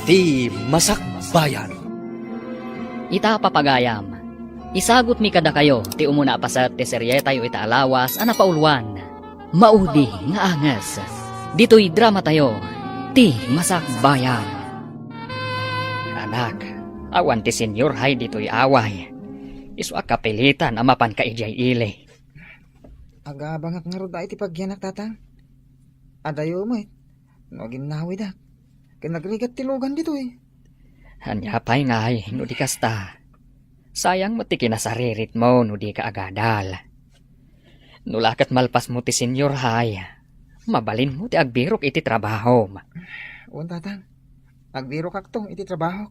ti Masakbayan. Ita papagayam. Isagot mi kada kayo, ti umuna pasat ti serye tayo ita alawas, ana paulwan. Maudi nga angas. Dito'y drama tayo, ti Masakbayan. Anak, awan ti Senyor hay dito'y away. Isu akapilitan amapan ka ijay ile. Agabangak nga roda iti pagyanak tatang. Adayo mo no ginnawi da. Kinagrigat tilugan dito Hanyapay nga ay, no di kasta. Sayang mo ti kinasaririt mo, no di ka agadal. Nulakat malpas mo ti Senyor hay, mabalin mo ti agbirok iti trabaho. Uwan tatang, agbiro kaktong iti trabaho.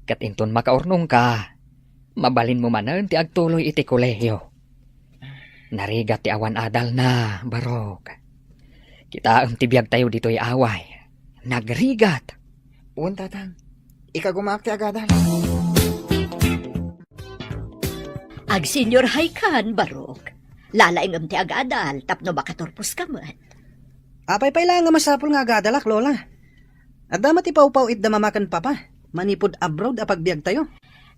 Katinton makaurnong ka, mabalin mo manan ti agtuloy iti kolehiyo. Narigat ti awan adal na, barok. Kita ang tibiyag tayo dito'y away. Nagrigat. Uwan tatang, ikagumak ti agadal. Ag Senyor hay kan, barok. Lalaing ti agadal, tapno makatorpos ka man. Apay lang nga masapol nga agadalak, lola. At damat ipaw-paw it damamakan papa. Manipod abroad apagbiag tayo.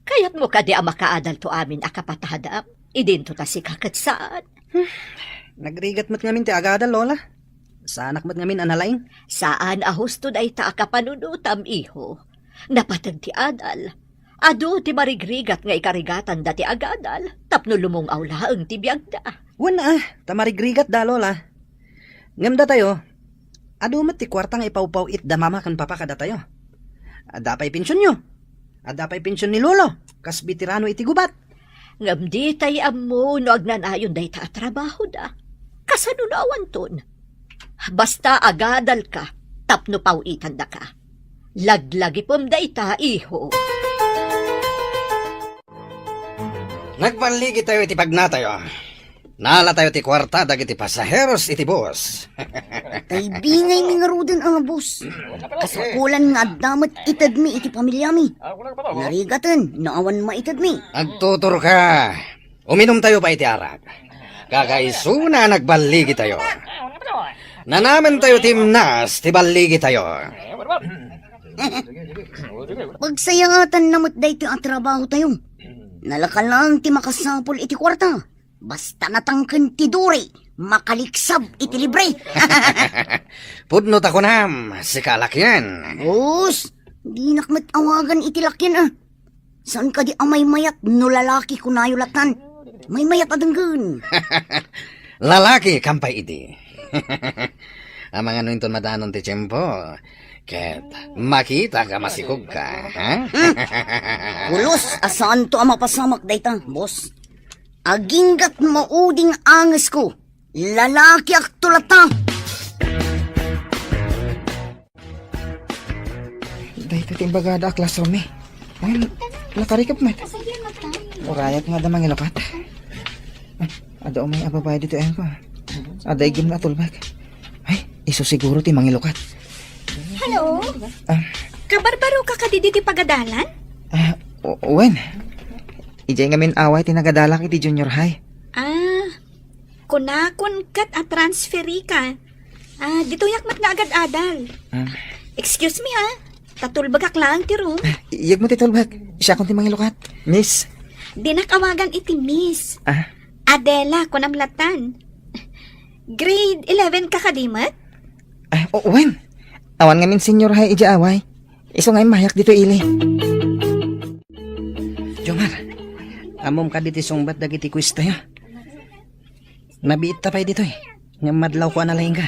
Kaya't mo ka di ang makaadal to amin akapatadam. Idinto ta si kakatsaan. Nagrigat mat ngamin ti agadal, lola. Saanak mat ngamin analaing. Saan ahusto da ita akapanunutam, iho. Napatag ti adal. Ado ti marigrigat nga ikarigatan da ti agadal. Tapno lumong awla ang tibiyag da. Wana tamarigrigat da, lola. Ngamda tayo. Ado mat ti kwarta nga ipaw-paw it damamakan papa kada tayo. Adapay pensyon nyo. Adapay pensyon ni lolo. Kas bitirano iti gubat. Ngam di tayo mo no agnanayon da ita trabaho da. Kasanunawan ton. Basta agadal ka, tapno pawitan da ka. Laglagi pom da ita, iho. Nagpanligi tayo iti pagnatayo. Nala tayo ti kwarta dagiti pasaheros iti bus. Kay bingay mi nga rudan ang bus. Kasukulan nga damat itad mi iti pamilya mi. Narigatan, naawan maitad mi. Agtutur ka. Uminom tayo pa iti arak. Kakaisuna nagbaligi tayo. Nanaman tayo timnas, ti baligi tayo. Pagsayatan namot day ti atrabaho tayo. Nalakal lang ti makasapol iti kwarta. Basta natangken ti duri, makaliksab iti libre. Pudno ta kunam, si kalakyan. Bus, di nakmat awagan iti lakyan Saan ka di amay mayat no lalaki kunayulatan? May mayat adanggan. Lalaki, kampay idi. Ang mga nuinton madanon ti tiyempo. Ket, makita ka masikog ka, ha? Ulos, asaan to ang mapasamak dayta, boss? Aginggat mauding angas ko. Lalaki ak tulata. Dahito timbagada classroom Ay, lakarikap met. Urayat nga damang ilapat. Ada umay ababay dito ko. Aday gim na tulbag. Ay, iso siguro ti mangilukat. Hello? Kabarbaro ka kadidi ti pagadalan? Wen. Ijay ngamin away tinagadalak iti junior high. Kunakon kat at transferi ka. Dito yakmat nga agad adal. Excuse me tatulbagak lang ti room. Iyag mo ti tulbag. Siya kong ti mangilukat. Miss. Dinakawagan iti miss. Adela kunamlatan. Grade 11 ka kadimat? Wen. Awan ngamin senior high ija away. Iso ngayon mayak dito ili. Jomar, amom ka diti sungbat dagiti quiz tayo. Nabiit ta pa'y dito Nga madlaw ko analaing ka.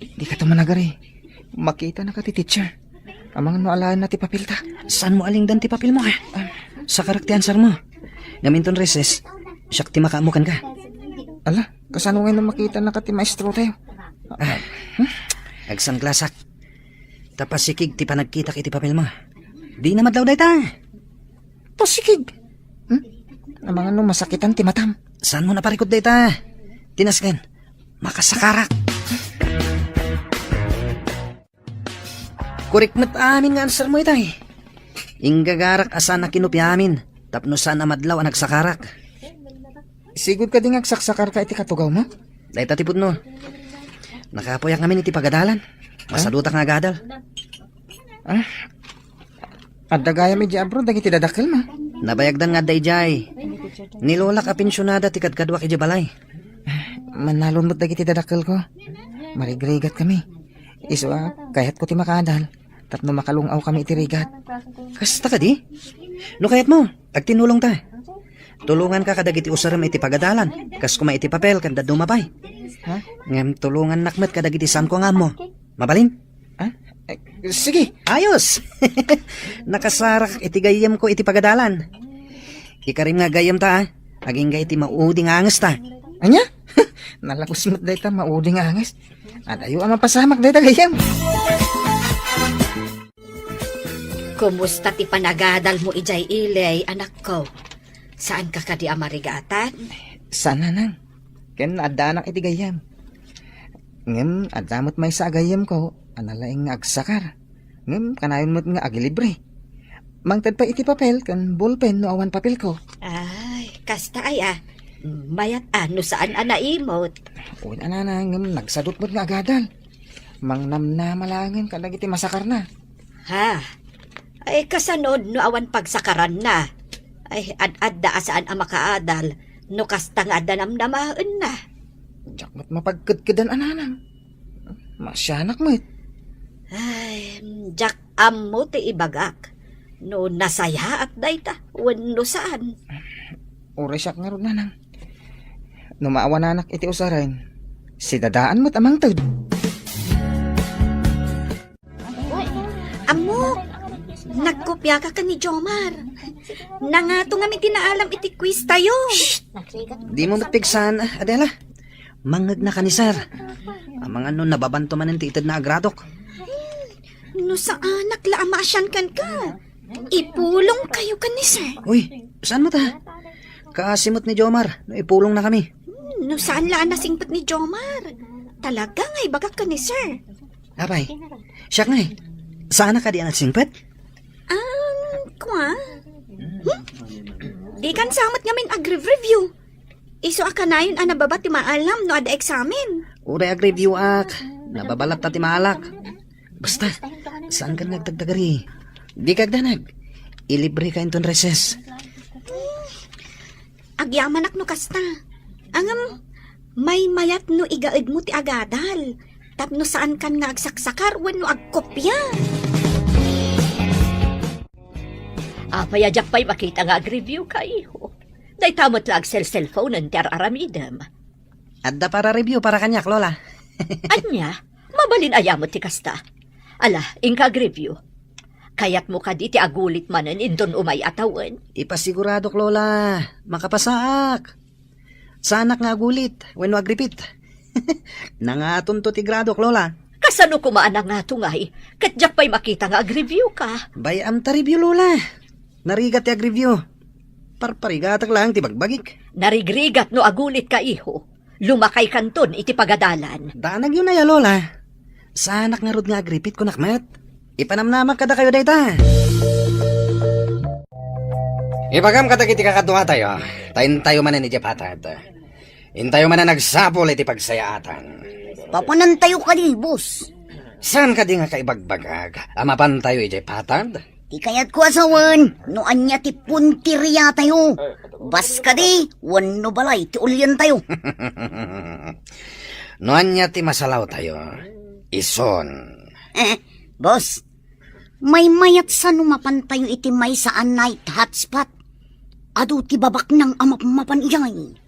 Di ka tumanagari. Makita na ka ti teacher. Amang no alaan na ti papel ta. Saan mo aling dan ti papel mo ha? Sa karakti ansar mo. Ngaminton reses, siyak ti makaamukan ka. Ala, kasano ngayon na makita na ka ti maestro tayo? Agsan klasak. Tapasikig ti panagkita iti papel mo. Di na madlaw day ta. Pasikig. Amang no masakitan ti matam. Saan mo naparikod day ta? Tinasgan, makasakarak. Kurik met amin nga answer mo itay. Inggagarak asan na kinupi amin. Tapno saan na madlaw ang nagsakarak. Sigud ka din agsaksakar ka iti katugaw mo? Day tatipod no. Nakapoyak namin iti pagadalan. Masadutak nga gadal. Adda gaya mi di abroad dagiti dadakkel ma. Nabayagdan nga dayjay. Ni Lola ka pensyonada ti kadkadwa iti balay. Manalon mo't dagiti dadakkel ko. Marigrigat kami. Iswa, kahit ko ti makadal. Tapno makalungaw kami iti rigat. Kasta ka di? No kayat mo, agtinulong ta. Tulungan ka kadagiti usaram iti pagadalan. Kas kuma iti papel kanda dumapay. Ha? Ngem tulungan nakmet kadagiti samko nga mo. Mabalin? Ha? Sige. Ayos! Nakasarak iti gayam ko iti pagadalan. Ikarim nga gayam ta, aging gay iti mauding angas ta. Anya? Nalapos mo't dayta mauding angas. Adayo ang mapasamak dayta gayam. Kumusta ti panagadal mo ijay ilay, anak ko? Saan ka kadi amarigatan? Sana nang. Ken adda anak iti gayam. Ngem adamot may sa gayam ko, analaing agsakar. Ngem kanayon mo't nga agilibre. Mangtad pa iti papel kan ballpen no awan papel ko. Ay, kasta ay mayat ano saan anaimot? Uy anana ngem nagsadot mo't nga agadal. Mangnam na malangin kadag iti masakar na. Ha? Ay kasanod no awan pagsakaran na. Ay ad-adda asaan ang makaadal no kasta nga danamdamaan na. Diyak mo't mapagkadkadan ananang. Masyanak mo't. Ay, jak ammo ti ibagak. No nasaya at dayta, wenno saan. Oray siyak nga ron nanang. Numaawan anak iti usaran. Si dadaan mo't amang tad. Amo, nagkopya ka ni Jomar. Nangato nga mi tinaalam iti quiz tayo. Di mo matpigsan, Adela. Mangag na ka ni sir. Ang mga no nababanto man ang tiitad na agradok. No sa anak la amasyan kan ka. Ipulong kayo ka ni sir. Uy, saan mo ta? Kaasimot ni Jomar, no ipulong na kami. No saan la nasingpot ni Jomar? Talaga nga ibagak ka ni sir. Abay, siya nga eh. Saan na ka di ang nagsingpet? Kwa? Di kan samot nga min agri-review. Iso aka na yun anababa ti maalam no ada eksamen. Uray ag-review ak. Nababalat ta ti maalak. Basta, saan ka nagtagtagari? Di kagdanag. Ilibre ka inton recess. Agyaman ak no kasta. Angam, may mayat no igaid mo ti agadal. Tapno saan kan nga agsaksakar wenno agkopya. Payajak pa'y makita nga ag-review ka, iho. Day tamot lang cellphone ng aramidem. Adda para review para kanyak, Lola. Anya, mabalin ayamot ti kasta. Ala, ingka ag-review. Kayat mo ka di ti agulit manen indon umay atawan. Ipasiguradok, Lola. Makapasaak. Sanak nga gulit, wenno agripit. Nangaton to ti gradok, Lola. Kasano kumaan nga tungay, katjak pa'y makita nga ag-review ka. Bayam ta review, Lola. Narigat ti ag-review. Parparigatak lang ti bagbagik. Narigrigat no agulit ka, iho. Lumakay kanton iti pagadalan. Danag yun na ya, Lola. Sanak nga rod nga agripit ko nakmet. Ipanamnamak kada kayo dayta. Ibagam kadagiti kakadwa tayo. Tayin tayo man ni Jepatad. Intayo man na nagsapol iti pagsayaatan. Papanan tayo ka di, boss. Saan ka di nga kaibagbagag? Amapan tayo Jepatad? Di kaya't ko asawan, no anya ti puntirya tayo. Bas ka di, wano balay, ti ulyan tayo. Noan niya ti masalaw tayo. Ison. Boss, may mayat sa numapan tayo iti may saan night hotspot. Ado ti babak ng amapan iyay.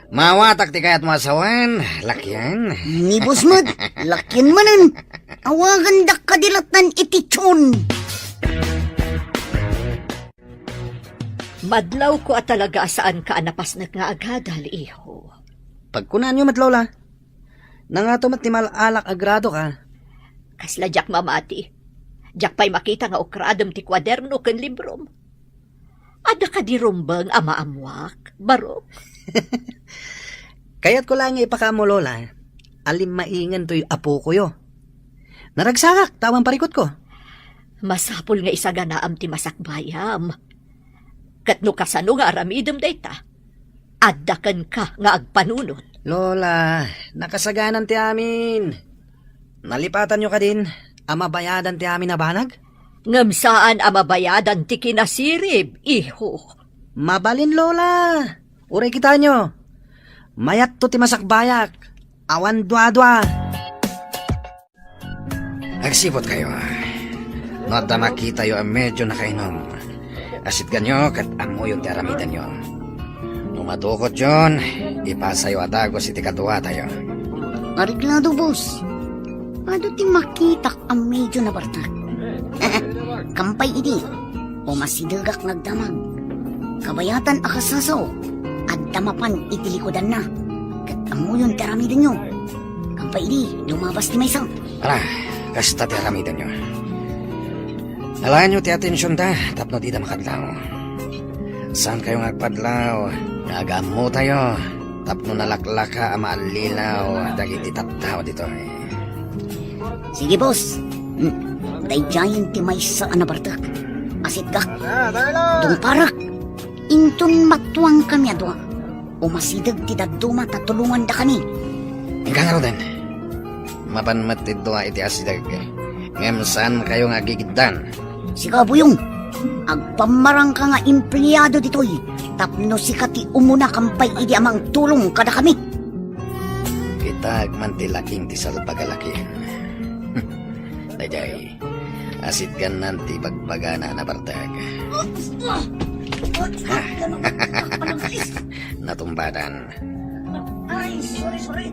Mawatak ti kayat masawan. Lakyan. Ni boss mod, lakyan manan. Awagan dak kadilatan iti tson. Madlaw ko at talaga saan ka anapas na nga agadal, iho. Pagkunan nyo mat, Lola. Nangatomat ti malalak agrado ka. Kasla jak mamati. Jak pa'y makita nga ukradom ti kwaderno ken librom. Ada ka di rumbang ama amwak, baro. Kaya't ko lang ipakamo, Lola. Alim maingan to'y apo ko yo. Naragsakak, tawang parikot ko. Masapul nga isa ganaam ti masakbayam. Katno kasano nga aramidem dayta. Addakan ka nga agpanunot. Lola, nakasaganan ti amin. Nalipatan nyo ka din. Amabayadan ti amin na banag? Ngam saan amabayadan ti kinasirib, iho. Mabalin lola. Uray kita nyo. Mayat to ti masakbayak. Awan dwa-dwa. Agsipot kayo. No da makita yo medyo nakainom. Asit ganyo kat amo yung teramidan nyo. Numadukot yon, ipasayo adagos iti kadwa tayo. Ariglado, boss. Ano ti makitak ang medyo na bartak? Kampay idi. O masidagak nagdamag. Kabayatan akasasaw. At damapan itilikodan na. Kat amuyon teramidan nyo. Kampay idi, lumabas ti may sang. Ala, kasta teramidan nyo. Alaan nyo ti atensyon da, tapno di da makadlaw. Saan kayo nagpadlaw? Nagamo tayo. Tapno nalaklaka ama alilaw. Dagiti tattaw dito. Sige, boss. Dayjayan ti may sa anabartak. Asit ka. Dung parak. Inton matuang kami adwa. Umasidag ti daduma tatulungan da kami. Hingga nga din. Mapanmatid doa iti asidag. Ngem saan kayo nga gigiddan? Siga, buyong. Agpamarang ka nga empleyado ditoy. Tapno si kati umuna kampay idi amang tulong kada kami. Kita agmantilaking ti salpagalaki. Dayjay, asit kan nanti pagpagana na bartag. Natumbadan. Ay, sorry.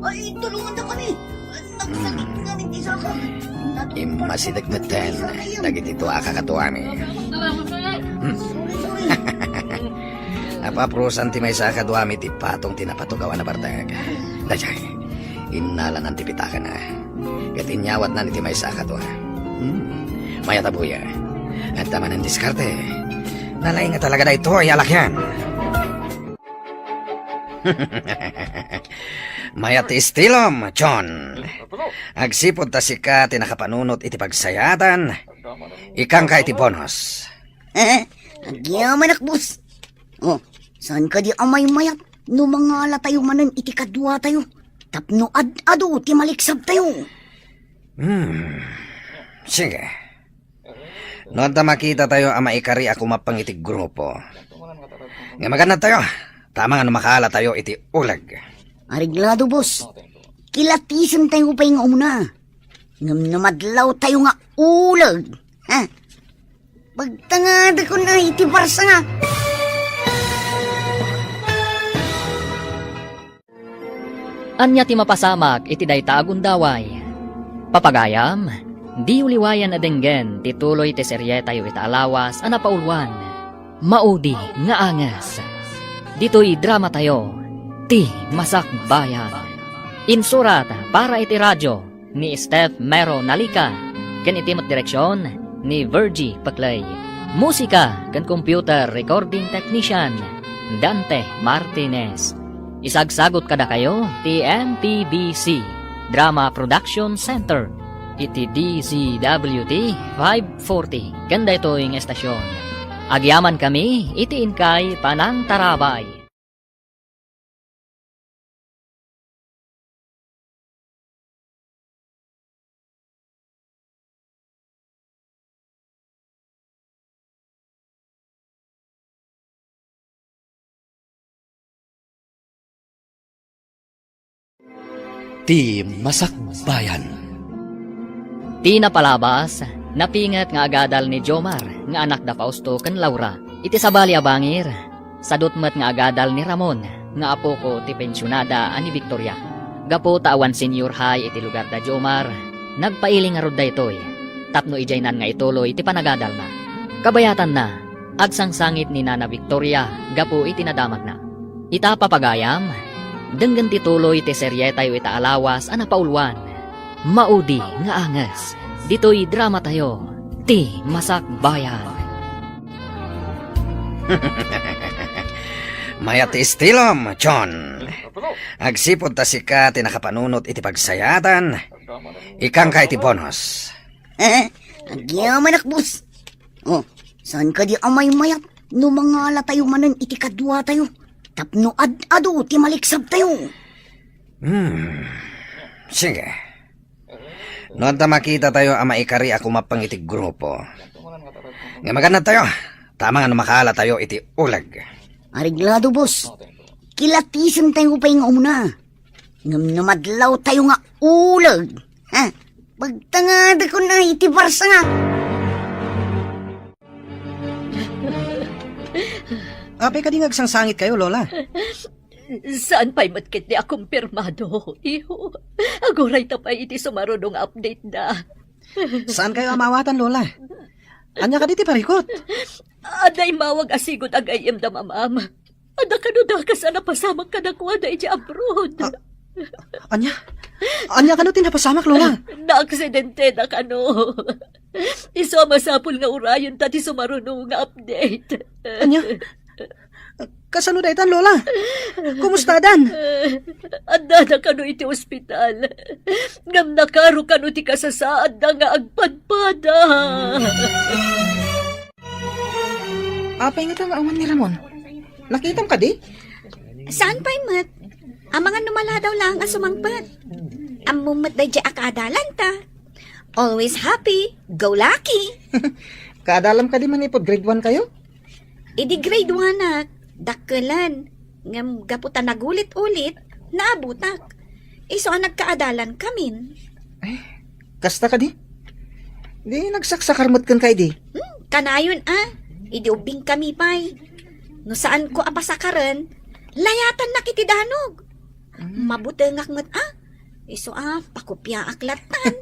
Ay, tulungan na kami. Nagsakit nga ni isa ka. Imasidag-natan, dagiti tuwa kakatuami. Apaprusan ti may sa kaduami ti patong tinapatugawan na bartag. Dayjay, inalan ang tipitakan na. Katinyawat na ni ti may sa kadwa. Mayatabuya. At tama ng diskarte. Nalay nga talaga na ito ay alakyan. Mayat istilom, John. Agsipod ta si ka tinakapanunot iti pagsayatan. Ikang ka iti bonus. Agyaman akbus. Oh, saan ka di amay mayat? No mga tayo manan iti kadwa tayo. Tapno ad-ado ti maliksab tayo. Sige. No da makita tayo ang maikari ako mapang iti grupo. Nga maganda tayo. Tama nga makala tayo iti ulag. Ariglado, boss. Kilatisan tayo pa yung umuna. Ngam namadlaw tayo nga ulag. Ha? Pagtangada ko na iti barsa nga. Anya ti mapasamak iti dayta agundaway. Papagayam, di uliwayan na denggen ti tuloy ti seryeta yu ita alawas ana paulwan. Maudi nga angas. Dito'y drama tayo, ti Masak Bayan. Insurat para iti radyo ni Steph Mero Nalika. Ken iti direksyon ni Virgie Paclay. Musika ken computer recording technician Dante Martinez. Isagsagot kada kayo ti MPBC Drama Production Center iti DZWT 540 kanda ito yung estasyon. Agyaman kami iti inkay Panang Tarabay. Ti Masak Bayan. Ti napalabas, napingat nga agadal ni Jomar, nga anak da Fausto ken Laura. Iti sabali abangir, sadutmet nga agadal ni Ramon, nga apo ko ti pensyonada ani Victoria. Gapo tawan senior high iti lugar da Jomar, nagpailing nga rod da itoy. Tapno ijaynan nga ituloy iti panagadal na. Kabayatan na, agsangsangit ni Nana Victoria, gapo iti nadamag na. Ita papagayam, denggan tituloy ti seryeta yu ita alawas ana paulwan. Maudi nga angas. Dito'y drama tayo, ti Masak Bayan. Mayat istilom, John. Agsipod ta si ka tinakapanunot iti pagsayatan. Ikang ka iti bonus. Agyaman akbus. Oh, saan ka di amay mayat? No mga tayo manan iti kadwa tayo. Tapno ad-ado ti maliksab tayo. Sige. Noon ta makita tayo ang maikari ako mapangitig grupo. Nga maganda tayo. Tama nga makala tayo iti ulag. Ariglado, boss. Kilatisan tayo pa yung una. Ngam namadlaw tayo nga ulag. Ha? Pagtangada ko na iti barsa nga. Apay ka di ngagsangsangit kayo, Lola. Saan pa'y matkit di akong pirmado? Iho, aguray tapay iti sumarunong update na. Saan kayo amawatan, Lola? Anya ka diti parikot. Aday mawag asigod agayem da mamam. Ada kanuda ka sana pasamak ka na kuha da iti abroad. Anya ka no tinapasamak, Lola. Na-aksidente na kano. Iso masapul nga urayon tati sumarunong nga update. Anya? Kasano daytan, Lola? Kumusta dan? Anda na kano iti ospital. Ngam nakaro kano ti kasasaad na nga agpadpada. Apay nga nga awan ni Ramon. Nakitam ka di? Saan pa'y mat? Ang mga numala daw lang ang sumangpat. Ang mumat na dya akadalan ta. Always happy, go lucky. Kaadalam ka di man ipod grade 1 kayo? Idi grade 1 nak, dakkelan. Ngam gaputan nagulit-ulit, naabutak. Iso ang nagkaadalan kamin. Kasta ka di? Di nagsaksakarmat kan kay di. Kanayon idi ubing kami pa'y. No saan ko apasakaran, layatan na kitidanog. Mabutengak ngat iso pakupya aklatan.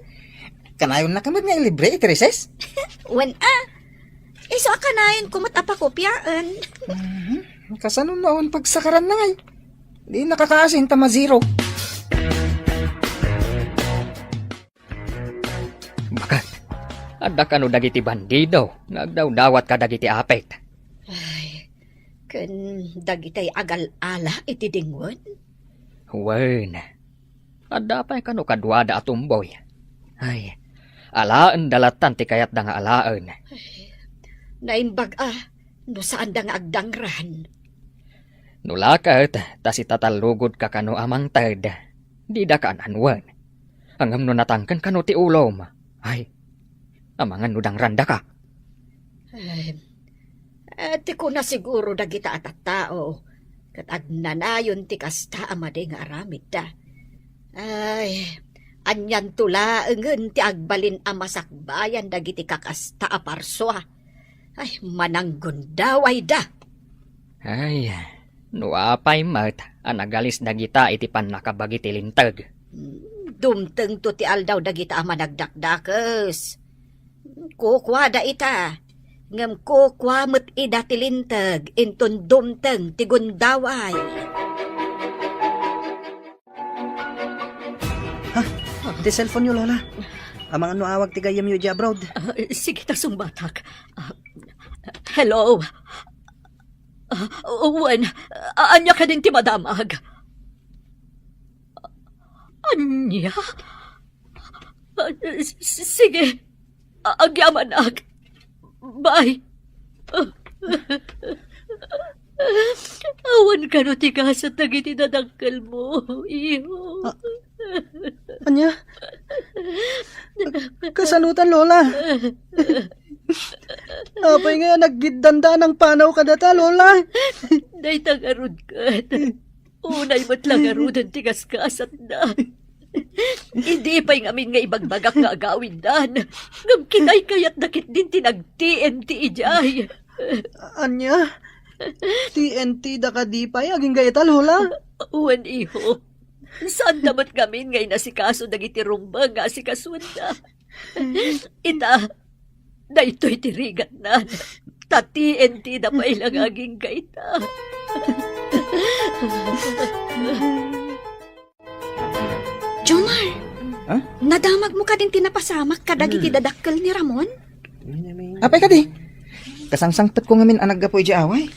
Kanayon na kamad nga libre iti recess? Wen iso akanayon kumot apakupyaan. Kasano noon pagsakaran na ngay? Di nakakaasin tama zero. Bakit? Ada ka no dagiti bandido, nagdaw-dawat ka dagiti apet. Ken dagitay agal-ala iti dingwon. Wen, ada pa ka no kadwada atumboy. Ay, alaan dalatan ti kayat da nga alaan. Naimbag no saan da nga agdangran. Nulakat, ta si tatalugod ka kano amang tad. Di da ka ananwan. Angam no natangkan kano ti ulom. Ay, amangan no dangranda ka. Ti ko na siguro dagita at tao. Kat agnanayon ti kasta amade nga aramid da. Ay, anyan tula engen ti agbalin amasakbayan dagiti kakasta aparswa. Ay, mananggon daw ay da. Ay, no apay mat, anagalis dagita iti pan nakabagi ti lintag. Dumteng to ti aldaw dagita ama nagdakdakes. Kukwa da ita. Ngam kukwa met ida ti lintag inton dumteng ti gundaway. Di cellphone nyo, Lola. Amang ano awag ti gayam yu di abroad. Sige ta sumbatak. Hello. Wen, anya ka din ti madamag. Anya? Sige. Agyamanag. Bye. Awan ka no ti kasat na gitinadangkal mo, iyo. Anya? Kasanutan, Lola. Apay nga naggidanda ng panaw ka data, Lola. Day tagarud ka. Unay mo't langarudan ti kaskasat na. Hindi pa'y ngamin nga ibagbagak nga agawin dan. Ngam kinay kayat nakit din tinag-TNT ijay. Anya? TNT da ka di pa'y aging gayeta, Lola. Uwan iho. Saan damat ngamin ngay nasikaso dagiti rumba nga sikasuan na. Ita, na ito'y tirigat na. Ta TNT na pa ilang aging gaita. Jomar, Nadamag mo ka din tinapasamak kadagiti dadakkel ni Ramon? Apay ka di? Kasangsangpat ko ngamin anag gapoy di away.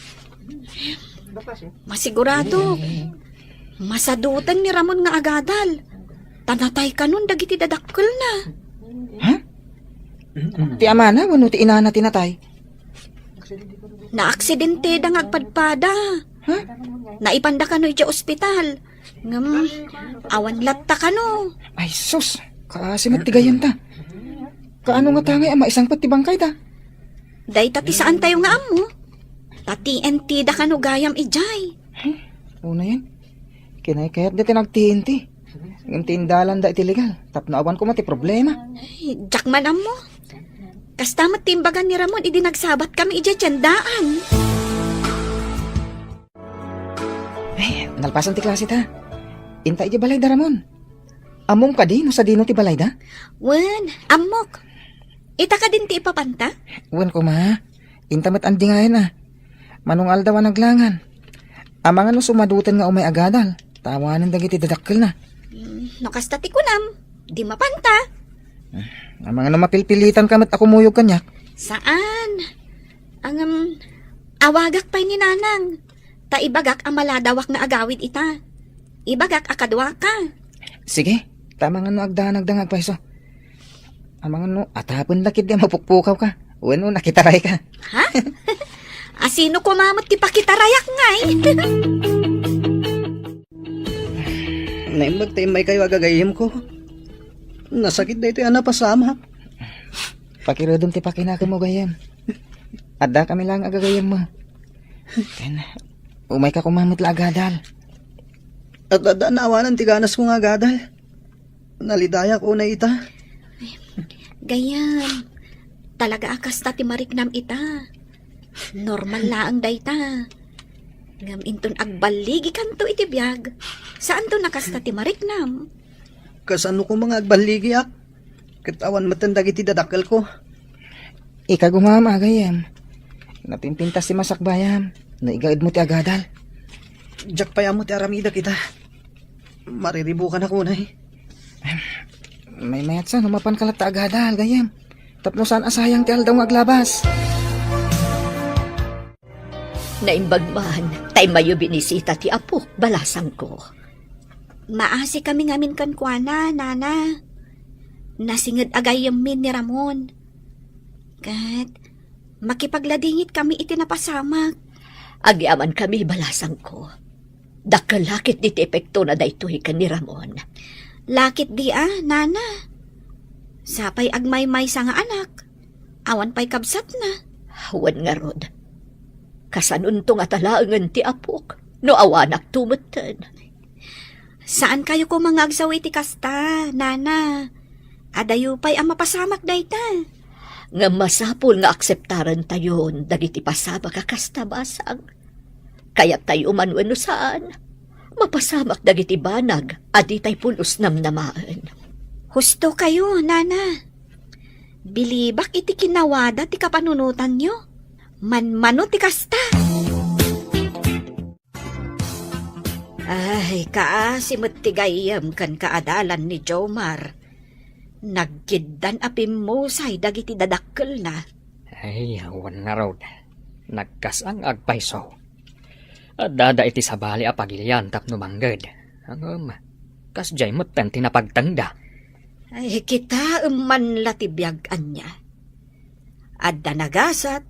masigurado. Masadutan ni Ramon nga agadal. Tanatay ka nun dagiti dadakkel na. Ti ama na, wano ti ina na tinatay. Naaksidente da nga agpadpada. Naipanda ka no iti ospital. Ngam, awan latta ka no. Ay sus, Kaasim at tigayan ta. Kaano nga tangay ama isang pati bangkay ta. Day tati saan tayo nga amo? Tati enti da kano gayam ijay. Una yan. Kinay kaya't di tinagtiinti. Ang tindalan da iti legal. Tapno awan ko mati problema. Ay, jak man amo. Kasta matimbagan ni Ramon, idi nagsabat kami ijay tiyandaan. Ay, nalpasan ti klase ta. Inta iti balay da Ramon. Amom ka di no sa dino ti balay da? Wen, amok. Ita ka din ti ipapanta? Wen ko ma. Inta mat andi nga yan ah. Manong aldawan naglangan. Amang ano sumadutan nga umay agadal. Tawanan dagiti dadakkel na. No kasta ti kunam, di mapanta. Amang ano mapilpilitan ka mat ako muyog kanyak. Saan? Ang awagak pa'y ni nanang. Ta ibagak ang maladawak na agawid ita. Ibagak akadwa ka. Sige, tamang ano agdang agpaiso. Amang ano, atapon lakid di mapukpukaw ka. Uwan mo, nakitaray ka. Ha? Asino kumamot ti pakitarayak ngay? Naimbag tayo may kayo agagayim ko. Nasakit na ito yung napasama. Pakirodom ti pakinaka mo gayam. Adda kami lang agagayam mo. Then, umay ka kumamot la agadal. At naawanan ti ganas ko nga gadal. Nalidaya ko na ita. Gayam. Talaga akas ta ti mariknam ita. Normal laang dayta. Ngam inton agbaligi kanto iti biyag. Saan to nakasta ti mariknam? Kasano ko mga agbaligi ak. Katawan matandag iti dadakal ko. Ika gumama gayam. Napimpintas si masakbayam. Naigaid mo ti agadal. Jack pa mo ti aramida kita. Mariribukan ako na eh. May mayat sa numapan kalat ta agadal gayam. Tapno saan asayang ti aldaw nga aglabas. Naimbag man, tay mayo binisita ti apo, balasang ko. Maasi kami ngamin kankwana, nana. Nasingad agayam min ni Ramon. Kat, makipagladingit kami iti napasamak. Agyaman kami balasang ko. Dakalakit diti epekto na daytoy ka ni Ramon. Lakit di nana. Sapay agmay-may sa nga anak. Awan pa'y kabsat na. Hawan nga rod. Kasanun to nga talaangan ti apok. No awanak tumutan. Saan kayo ko mangagsawi ti kasta, nana? Adayo pa'y ang mapasamak dayta. Nga masapul nga akseptaran tayon dagiti pasama kakasta basang. Kaya tayo umanwen no saan. Mapasamak dagiti banag adi tay pulos namnamaan. Husto kayo, nana. Bilibak iti kinawada ti kapanunutan nyo. Manmano ti kasta. Ay, kaasimot ti gayam kan kaadalan ni Jomar. Nagkiddan apim mo say dagiti dadakkel na. Ay, awan nga raw. Nagkasang agpaiso. At dada iti sabali a pagilian tapno mangged. Angom, kas jay mo ten tinapagtangda. Ay, kita man latibyagan niya. Adda nagasat,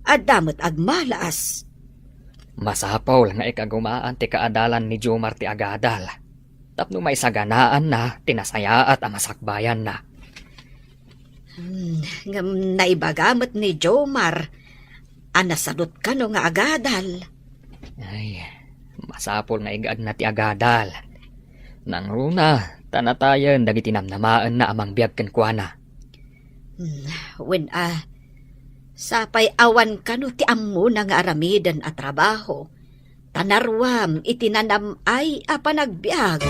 adamot agmalaas. Masapaw nga ikagumaan ti kaadalan ni Jomar ti agadal. Tapno may saganaan na, tinasaya at amasakbayan na. Ngam naibagamot ni Jomar, anasadot ka no nga agadal. Ay, masapol nga igaad na ti agadal. Nang runa, tanatayan dagiti namnamaan na amang biyag kenkwana. When sapay awan ka no ti ammo na nga aramidan at trabaho. Tanarwam itinanam ay apanagbiag.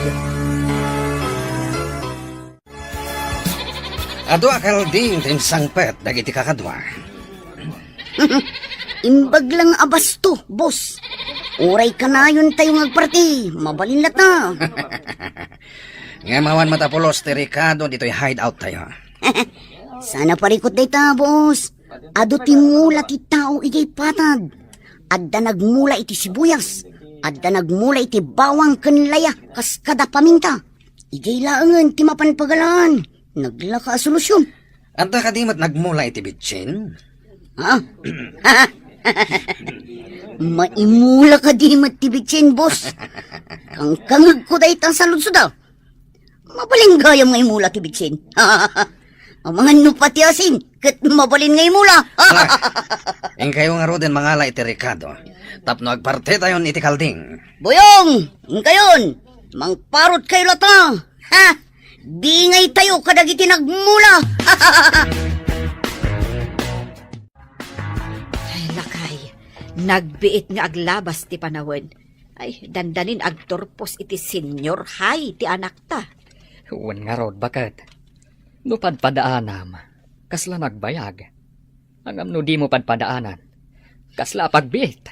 Ado akal ding tinsangpet dagiti kakadwa. Imbag lang abasto, boss. Uray ka na yun tayo ngagparti. Mabalinlat na. Nga mawan matapulos ti Ricardo dito'y hideout tayo. Sana parikot day ta, boss. Ado ti mula ti tao igay patad. Adda nagmula iti sibuyas. Adda nagmula iti bawang kanlaya kas kada paminta. Igay laangan ti mapanpagalaan. Naglaka solusyon. At kadimot nagmula iti bitsin? Ha? Maimula ka di matibitsin, boss. Kangkangag ko day ta sa lutso daw. Mabalin gayam ngay mula ti Bitsin. Ang mga nupati asin, kat mabalin ngay mula. Ing kayo nga roden mangala iti Ricardo. Tapno agparte tayon iti kalding. Boyong, ingkayon, mangparot kayo lata. Ha? Di ngay tayo kadagiti nagmula. Ay, lakay. Nagbiit nga aglabas ti panawin. Ay, dandanin agtorpos iti senior high ti anak ta. Uwan nga rod bakat. No padpadaanam, kasla nagbayag. Ang amno di mo padpadaanan, kasla pagbit.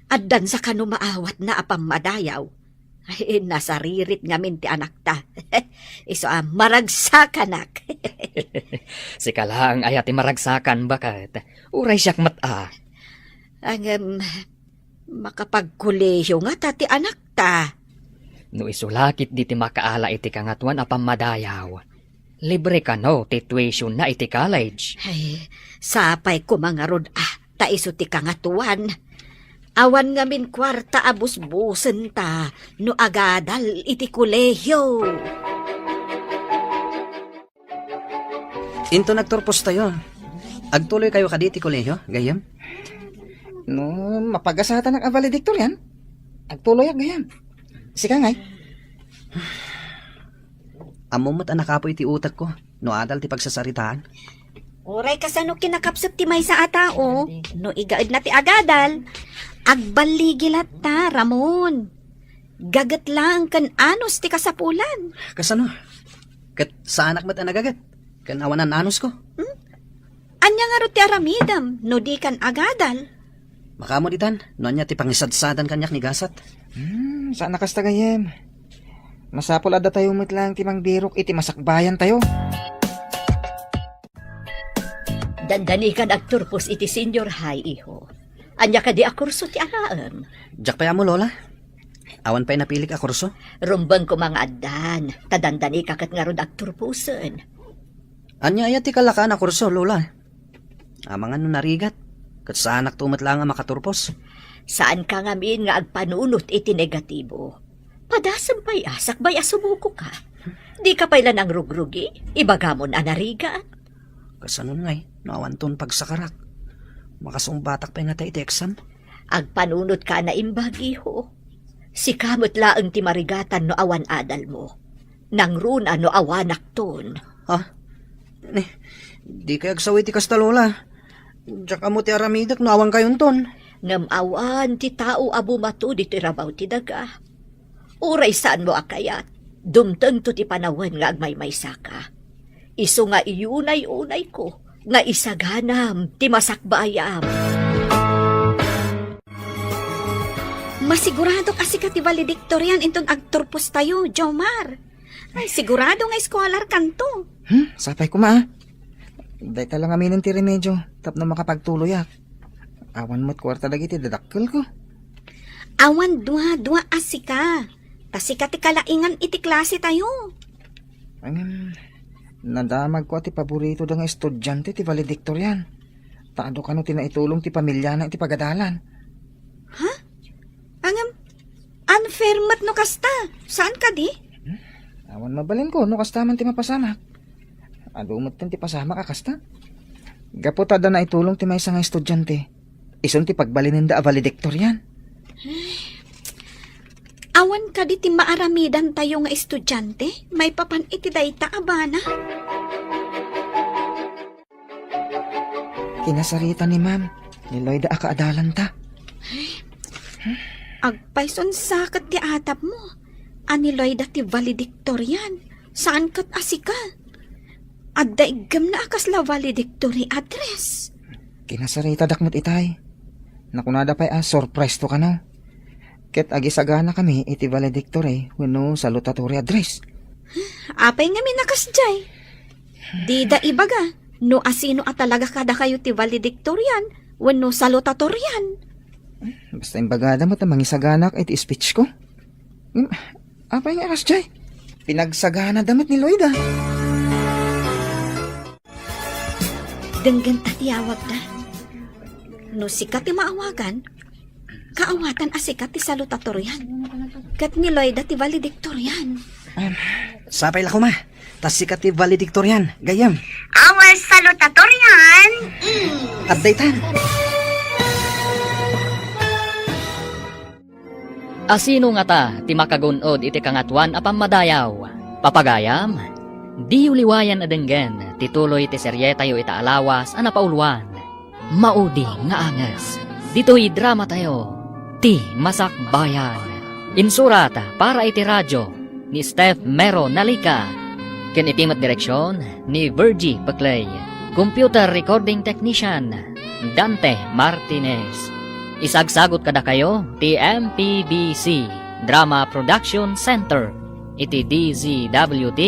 Addan sa kanu maawat na apang madayaw. Ay, nasaririt ngamin ti anak ta. Iso maragsakannak. Si kalaang ayat maragsakan bakat. Uray siyak mata. Ang makapagkuleyo nga ta ti anak ta. No isulakit di ti makaala iti kangatuan apang madayaw. Libre ka no, ti tuition na iti college. Ay, sapay ko mga rod ta iso ti kangatuan. Awan ngamin kwarta abus-busen ta no agadal iti kuleyo. Into nagturpos tayo. Agtuloy kayo kaditi kolehiyo, gayam? No, mapagasatan ng valedictorian. Agtuloy ang gayam. Sika ngay. Amumot anak kapoy ti utak ko. No adal ti pagsasaritaan. Oray kasano kinakapsat ti may sa atao. No igaid na ti agadal. Agbaligil ta, Ramon. Gagat lang kan anos ti kasapulan. Kasano? Kat sa anak mat anagagat. Kan awanan anos ko. Anya nga ro ti aramidam, no di kan agadal. Makamo ditan, no anya ti pangisadsadan kanyak ni gasat. Saan nakasta gayam? Masapol ada tayo lang ti mangbirok iti masakbayan tayo. Dandani ka nagturpos iti senior high, iho. Anya ka di akurso ti alaam. Jak pa mo, Lola. Awan pa'y napilik a kurso. Rumbang ko mga addan. Tadandani ka kat nga ron agturpusen. Anya ayat ti kalakaan a kurso, Lola. Amangan no narigat. Kat sa anak tumat lang nga makaturpos. Saan ka ngamin nga agpanunot iti negatibo? Padasam pa'y asak ba'y asumuko ka. Di ka pa'y lanang rugrugi. Ibagamon anariga. Kasanon ngay, naawan ton pagsakarak. Makasumbatak pa nga tayo iti exam. Agpanunot ka na imbagiho. Si kamot laang ti marigatan no awan adal mo. Nang runa no awanak ton. Ha? Di kaya agsawi ti kasta, Lola. Jak amo ti aramidak, naawan kayon ton. Ngam awan ti tao abu mato dito irabaw ti daga. Uray saan mo akayat. Dumteng to ti panawan nga agmaymaysa ka. Iso nga iyunay-unay ko. Nga isaganam ti masakbayam. Masigurado kasi ka ti valedictorian inton agturpos tayo, Jomar. Ay, sigurado nga scholar kanto. Sapay ko ma. Day ka lang aminin ti remedyo. Tapno makapagtuloy ak. Awan mo't kwarta dagiti dadakkel ko. Awan dua asika. Tasika ti kalaingan iti klase tayo. Nadamag ko ti paborito da nga estudyante ti valedictorian. Taado ka no tinaitulong ti pamilya na iti pagadalan. Unfair mat no kasta. Saan ka di? Awan mabalin ko no kastaman ti mapasamak. Adumot ti pasamak akasta. Gapot ada na itulong ti maysa nga estudyante. Ison ti pagbalinin da a valedictorian. Awan ka di ti maaramidan tayo nga estudyante. May papan iti dayta abana. Kinasarita ni ma'am. Ni Lloyda a kaadalan ta. Agpayson sakat ti atap mo. Aniloy dati valedictorian. Saan kat asika? Adda igam na akas la valedictory address. Kinasarita dakmat itay. Nakunada pa'y surprise to ka no. Ket agisagana kami iti valedictory wenno salutatory address. Apay nga minakas jay. Di da ibaga. No asino at talaga kada kayo ti valedictorian wenno salutatorian. Basta imbagada mo tamang isaganak iti speech ko. Apay nga akas jay. Pinagsagana damit ni Lloyda. Denggan atiyawag da. No sikat ti maawagan, kaawatan asikat ti salutatorian. Kat ni Lloyda ti valedictorian. Sapay la ko, ma. Tas sikat ti valedictorian, gayam. Our salutatorian At daytan. Asino nga ta, ti makagunod iti kangatuan apam madayaw. Papagayam, di uliwayan adenggen, tituloy ti serye tayo itaalawas anapauluan. Maudi nga anges, dito'y drama tayo, ti Masakbayan. Insurata para iti radyo, ni Steph Mero Nalika. Ken itimat direksyon, ni Virgie Paclay. Computer recording technician, Dante Martinez. Isagsagot kada kayo, ti MPBC Drama Production Center, iti DZWT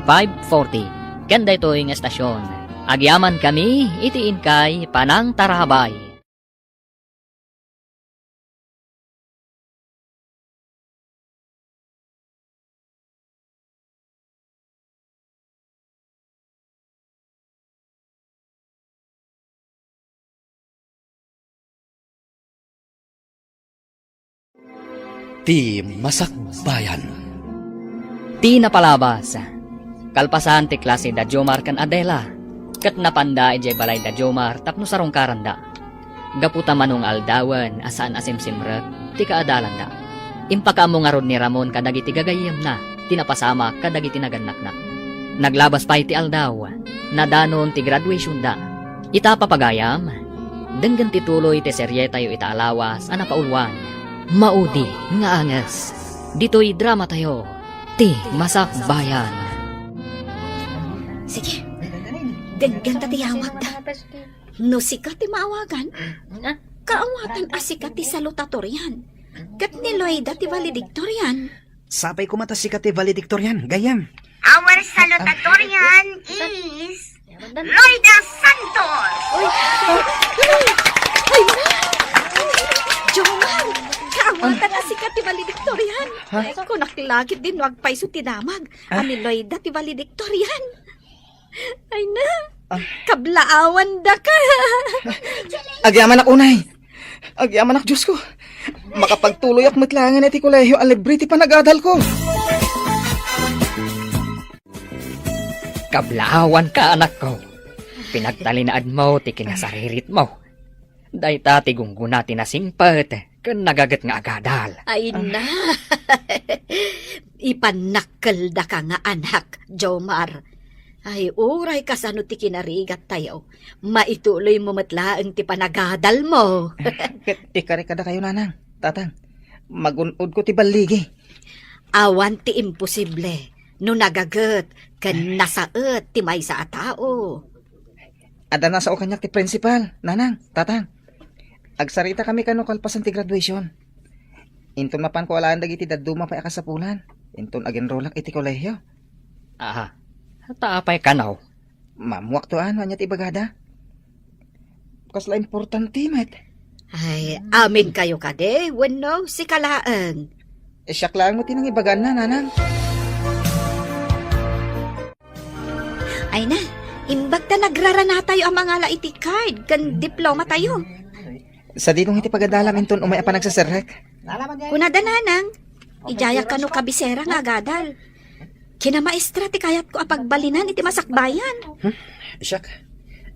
540. Kanda ito'y nga estasyon. Agyaman kami, iti inkay panang tarabay. Ti Masakbayan. Ti napalabas. Kalpasan ti klase da Jomar kan Adela. Kat napanda ijay balay da Jomar tapno sarong karanda. Gaputa manong aldawan asaan asimsimret ti kaadalan da. Impakamo nga ron ni Ramon kadagiti gagayem na tinapasama kadagiti nagannaknak. Naglabas pa iti aldaw. Nadanon ti graduation da. Ita papagayam. Denggan tituloy ti serye tayo itaalawas anapaulwan. Maudi nga anges. Dito'y drama tayo, ti Masakbayan. Sige, daggan ta tiyawag da. No sikat ti maawagan, kaawatan asikat ti salutatorian. Kat ni Loida ti valedictorian. Sapay ko mata sikat ti valedictorian, gayam. Our salutatorian is Loida Santos. Jomar, kaawatan asikat ti valedictorian. Kung nakilagit din wag pa'y so tinamag. Ani Loida ti valedictorian. Ay na, kablaawan da ka. Agyaman ak unay. Agyaman ak Diyos ko. Makapagtuloy ak matlangan iti kolehiyo alibre ti panagadal ko. Kablaawan ka anak ko. Pinagtalinaad mo ti kinasaririt mo. Dayta ti gungguna ti nasingpet ken nagaget nga agadal. Ay na. Ipanakkel da ka nga anak, Jomar. Ay uray kasano ti kinarigat tayo. Maituloy mo matlaeng ti panagadal mo. Ikari kada kayo nanang, tatang. Magunod ko ti baligi. Awan ti imposible. No nagaget, ken nasaet ti may sa tao. Ada na sa o kanyak ti principal, nanang, tatang. Agsarita kami kano kalpasan ti graduation. Inton mapan ko alaan dagiti daduma pa akasapulan. Inton agenrolak iti kolehiyo. Aha, taapay kanaw. Mamuak to ano anya ti bagada. Kasla importante met. Ay, amin kayo kade, wenno si kalaan. Siyak lang mo tinang ibagan na, nanang. Ay na, imbag ta nagrarana tayo ang mga laiti card, kan diploma tayo. Sa dinong iti pagadalam inton umay pa nagsaserrek. Kuna dananang, ijaya ka no kabisera nga agadal. Kina maestra ti kayat ko apagbalinan iti Masakbayan. Siyak.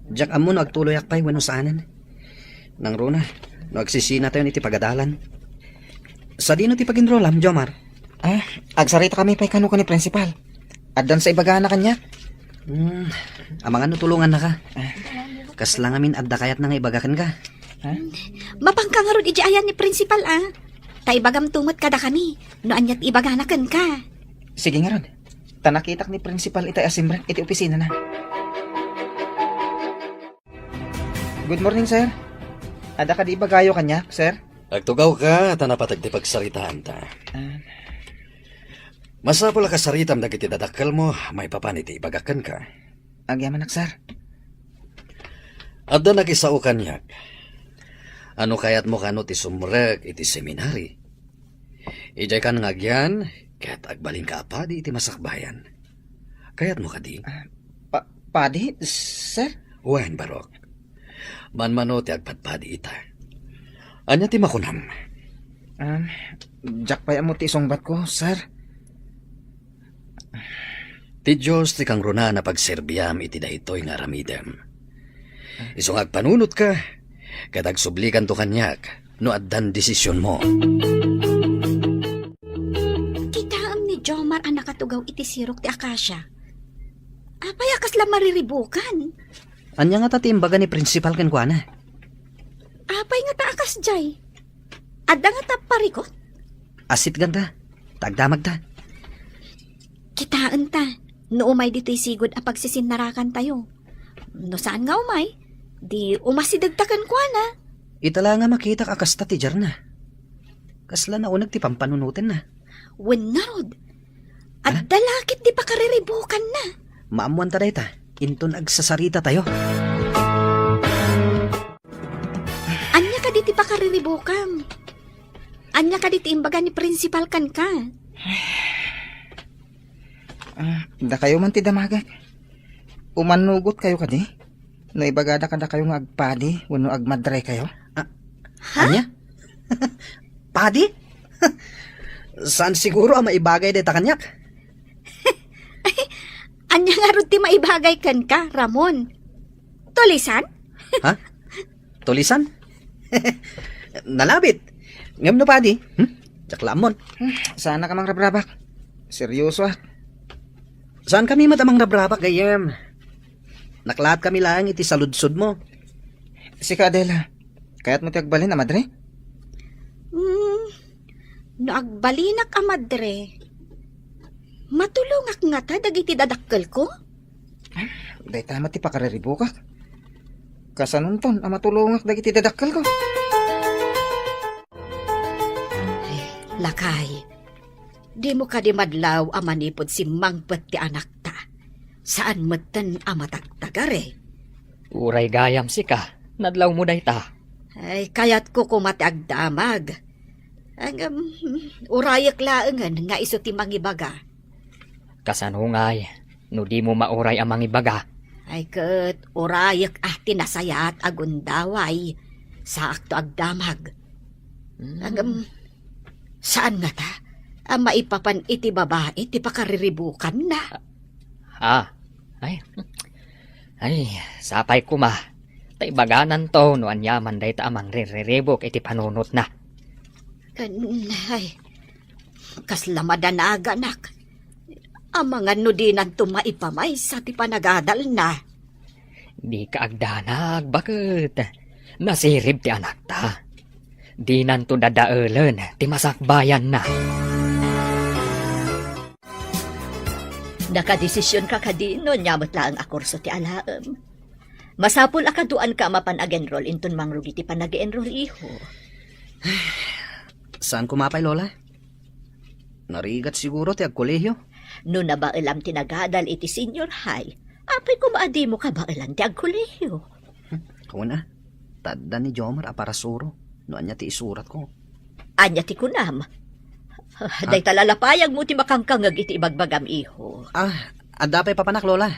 Jack amo no agtuloy akpay wano saanan. Nang runa, no agsisina tayo iti pagadalan. Sa dino ti paginrolam, Jomar? Agsarita kami pa'y kano ka ni principal. Addan sa ibagana kanya. Amangan no tulungan na ka. Kaslang amin adda kayat nang ibagakan ka. Mapangkangarod ijayan ni principal Ta ibagam tumot kada kami, no anyat ibaganakan ka. Sige nga ron. Tanakitak ni principal itay asimrek iti opisina na. Good morning, sir. Ada ka di ibagayo kanya, sir? Agtugaw ka, tanapatag ti pagsaritaan ta. Masapula ka saritam dagiti dadakkel mo, may papaniti ibagakan ka. Agyaman nak, sir. Adda nakisao kanyak. Ano kayat mo kano ti sumrek iti seminary? Ijay kan ngagyan, kaya't agbaling ka pa di iti Masakbayan. Kayat mo ka di? Padi, sir? Wen barok. Manmano ti agpadpadi ita. Anya ti makunam? Jack pa mo ti isong bat ko, sir. Ti Diyos ti kang runa na pagserbyam iti daytoy nga aramidem. Isong agpanunot ka, kadag sublikan to kanyak, no addan desisyon mo. Kitaam ni Jomar ang nakatugaw iti sirok ti Akasya. Apay akas lang mariribukan. Anya nga tatimbaga ni principal ken kuana. Apay nga taakas jay. Adda nga taparikot. Asit ganda. Tagdamag ta. Kitaan ta. No umay dito'y sigod a pagsisinarakan tayo. No saan nga umay? Di umasidagtakan kwa na. Itala nga makita kakasta ti Jarna. Kasla na unag ti pampanunutin na. Wen narod. At dalakit di pa kariribukan na. Maamuan ta dayta. Inton agsasarita tayo. Anya ka di pa kariribukan. Anya ka di imbaga ni principal kan ka. Da kayo man ti damagak. Umanugot kayo kadi. No ibagada kada kayo nga agpadi, wano agmadre kayo. Anya? Padi? Saan siguro ang maibagay dayta kanyak? Anya nga ron ti maibagay kan ka, Ramon. Tulisan? Ha? Tulisan? Nalabit. Ngam no padi? Jaklamon. Sana ka mang rabrabak. Seryoso ah. Saan kami matamang nabrabak gayem? Naklat kami lang iti saludsod mo. Sika Adela, kaya't mo ti agbalin na madre? No agbalinak a madre. Matulungak nga ta dagiti dadakkel ko? Day tama ti pakararibukak. Kasanunton, amatulungak dagiti dadakkel ko. Lakay, di mo ka di madlaw a manipod si mangpet ti anak ta. Saan matan a matagtagare? Uray gayam si ka, nadlaw mo dayta. Ay, kayat ko kumati agdamag. Ang urayak laengan nga iso ti mangibaga. Kasanungay, no di mo mauray ang mangibaga. Ay ket urayak tinasayat agundaway sa akto agdamag. Ang saan nga ta? Ang maipapan iti babae ti pakariribukan na. Ay, sapay ko ma. Taibaganan to no anyaman dayta amang riribok iti panunot na. Ay, kaslamadaga nak. Ang mga nudinan tumaipamay sa ti panagadal na. Di ka agdanag, bakit? Nasirib ti anak ta. Di nanto dadaelan, ti masakbayan na. Nakadesisyon ka kadino, nyamot lang ang akurso ti alaem. Masapul akaduan ka mapan ag-enroll inton mangrugi ti panag-enroll iho. Saan kumapay, Lola? Narigat siguro ti agkolehyo. No nabailam tinagadal iti senior high, apay kumaadi mo ka bailan ti agkolehiyo. Kuna, tadda ni Jomar aparasuro. No anya ti isurat ko. Anya ti kunam. Day talalapayag mo ti makangkangag iti ibagbagam iho. Adapay papanak, Lola.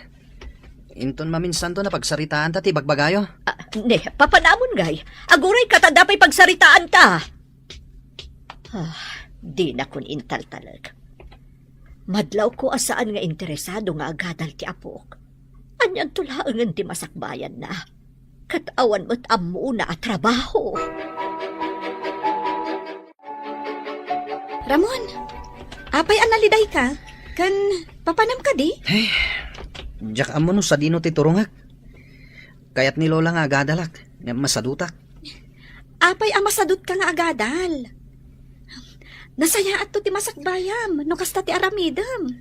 Inton maminsan to na pagsaritaan ta ti bagbagayo. Ne, papanamon gay. Aguray ka tadapay pagsaritaan ta. Di na kun intal talag. Madlaw ko asaan nga interesado nga agadal ti apok. Anyan tulaangan ti masakbayan na. Katawan mo't amu na at trabaho. Ramon, apay analiday ka? Kan papanam ka di? Diyak amo no sa dino ti turungak. Kayat ni Lola nga agadalak. Nga masadutak. Apay amasadot ka nga agadal. Nasayaat to ti masakbayam, no kasta ti aramidam.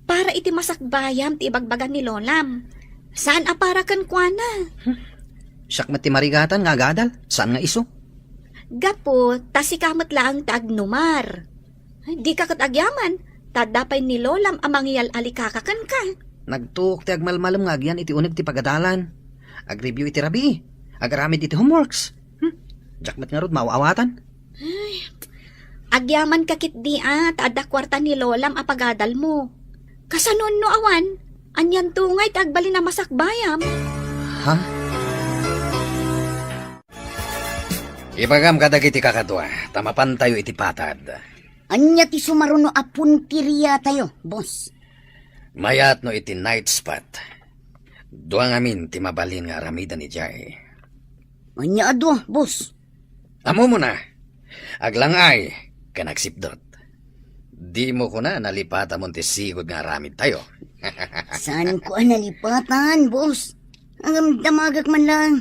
Para iti masakbayam ti ibagbagan ni Lolam. Saan apara kan kuana? Siyak ti marigatan nga agadal. Saan nga iso? Gapo, tasikamat lang tagnumar. Di ka katagyaman, tadapay ni Lolam amangyal alikakakan ka. Nagtuok ti agmalmalam nga agyan iti uneg ti pagadalan. Ag-review iti rabi. Agaramid iti homeworks. Jakmat nga rod mauawatan. Agyaman kakit di taada kwarta ni Lolam apagadal mo. Kasanon no awan, anyan tungay tagbali na masakbayam. Ha? Ibagam kadagiti kakadwa, tamapan tayo iti patad. Anya ti sumaruno a punteriya tayo, boss. Mayat no iti night spot. Duang amin ti mabalin nga aramida ni Jay. Anya ado, boss. Amo mo na. Aglangay, kanagsipdot. Di mo ko na nalipata mo ti sigod nga aramid tayo. Saan ko nalipatan, boss? Ang damagag man lang.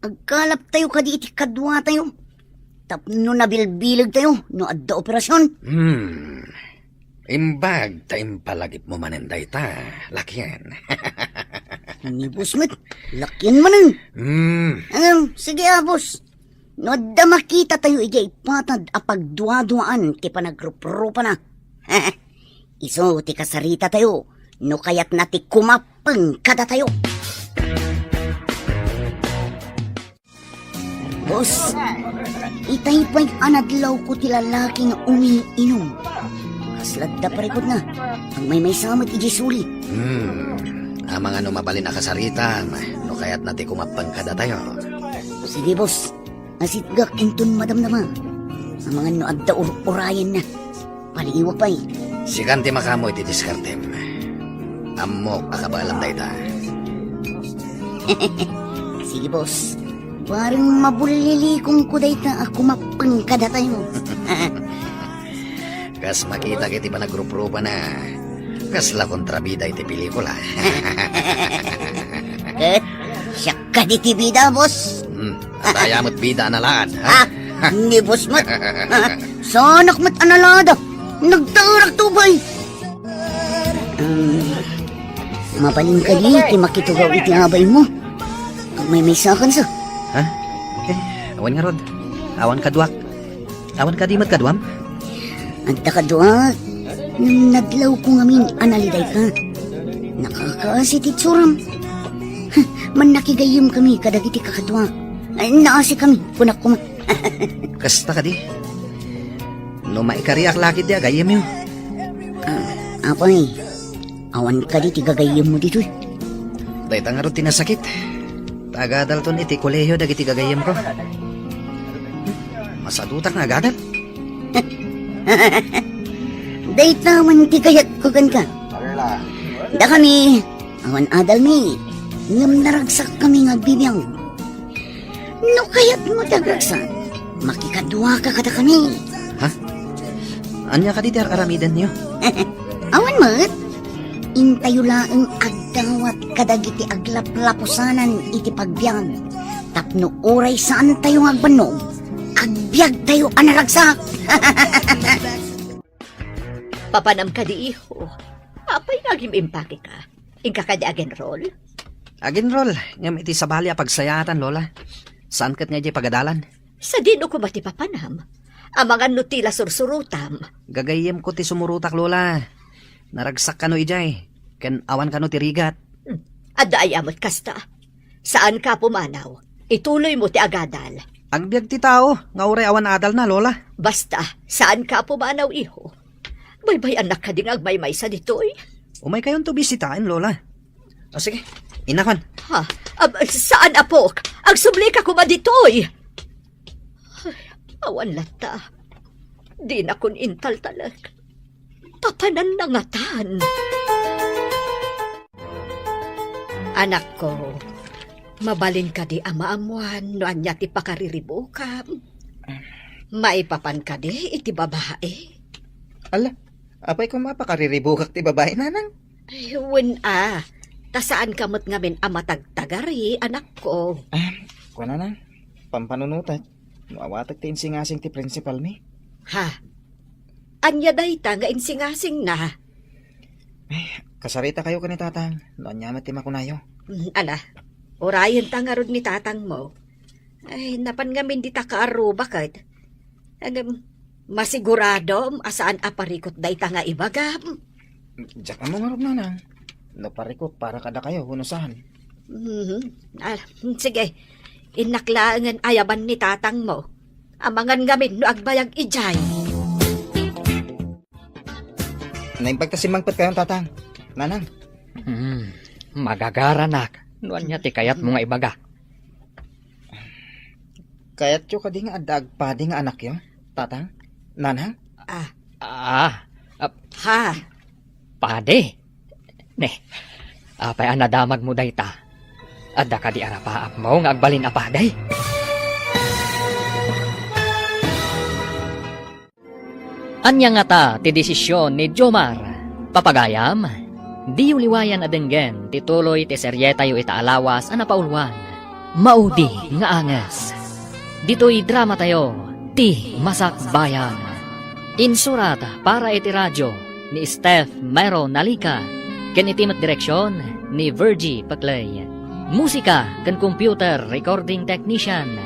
Agkalap tayo kadi iti kadwa tayo. Tapno na bilbilag tayo no adda operasyon. Imbag ta impalagip mo manenday ta. Lakyan. Ni boss met, lakyan man sige boss. No adda makita tayo ijay patad apag duwa-duaan ti panagrup-rupa na. Iso ti kasarita tayo. No kayat na ti kumapang kada tayo. Boss, itay pa'y anadlaw ko ti lalaki nga umiinom. Kaslad da parikot na. Ang may samat iji sulit. Amang ano mabalin na kasaritan. No kaya't nati kumapang kada tayo. Sige boss, asitgak inton madamdama. Ang mga no adda urayan na. Paliiwa pa'y. Sikan ti makamoy ti diskartem. Amok akabalam da ita. Sige boss, parang mabulili kung kuday ta ako mapangkada tayo. Kas makita kiti pa nagrup-rupa na. Kasla kontrabida iti pelikula. Siya ka di ti bida, boss. At ayamot bida na laad. Ha? Hindi, boss, mat. Sanak mat analada. Nagtarak tubay. Mapaling ka di, ti makitugaw iti abay mo. Kung may sakan sa. Ha? Awan nga rod. Awan kadwak. Awan ka di matkadwam? Anta ka doa. Nang nadlaw ko ngamin analiday ka. Nakakaasi ti tsuram. Man nakigayim kami kadagiti kakadwa. Naasi kami, kunak kuma. Kasta ka di. No maikariak lakit di agayam yun. Apay, awan ka di ti gagayim mo dito. Dahita nga rod tinasakit. Tagadal ton iti kolehiyo dagiti gagayam ko. Masadutak na agadal. Dahita man ti kayat ko kan ka. Da kami, awan adal mi. Ngam naragsak kami nga bibiyang. No kayat mo tagragsak. Makikadwa ka kada kami. Anya ka di aramidan niyo? Awan mat. Intayo laeng agdawat kadagiti aglaplapusanan iti pagbiag. Tapno oray saan tayo agbanog. Agbiag tayo anaragsak. Papanam ka di iho. Apay naging impake ka. Inka ka di again roll. Aginrol, ngam iti sabali a pagsayatan, Lola. Saan kat nga di pagadalan? Sa dino ko mati papanam. Ang mga nutila sursurutam. Gagayem ko ti sumurutak, Lola. Naragsak ka no ijay. Ken awan ka no ti rigat. Adda ay amot kasta. Saan ka pumanaw? Ituloy mo ti agadal. Agbiag ti tao, nga uray awan adal na, Lola. Basta, saan ka pumanaw iho? Baybay anak ka ding agmaymay sa ditoy. Umay kayon to bisitain, Lola. O sige, inakon. Ha? Saan apok? Ang subli ka kuma ditoy. Ay, awan lata. Di na kun intal talag. Papanan na ngatan. Anak ko, mabalin ka di ama-amuan no anya ti pakariribukam. Maipapan ka di iti babae. Ala, apay ko mapakariribukak ti babae nanang. Wen tasaan kamot ngamin amatagtagari, anak ko. Kuha nanang, pampanunutat. Nuawatag ti insingasing ti principal mi. Ha? Anya dayta nga insingasing na. Kasarita kayo ka ni tatang. Noon niya mati makunayo. Ala, orayan tangarod ni tatang mo. Ay, napan ngamin di ta kaaro, bakit? Masigurado, asaan aparikot dayta nga ibagam. Diyak mo nga rin nanang. Naparikot para kada kayo, hunusahan. Sige, inaklangan ayaban ni tatang mo. Amangan ngamin no agbayag ijay. Naimpagtasimangpat kayong tatang. Nanang. Magagaranak. Nuan niya ti kayat mo nga ibaga. Kaya't yung kadi nga adag pa di nga anak yun, tatang? Nanang? Ha? Pade. Ne, apay anadamag mo dayta. Adda ka di arapaap mo nga agbalin apaday. Anya nga ta ti desisyon ni Jomar. Papagayam, di uliwayan adenggen tituloy ti seryeta yu itaalawas ana paulwan. Maudi nga anges. Dito'y drama tayo, ti Masakbayan. Insurat para iti radyo ni Steph Mero Nalika. Ken itimat direksyon ni Virgie Paclay. Musika ken computer recording technician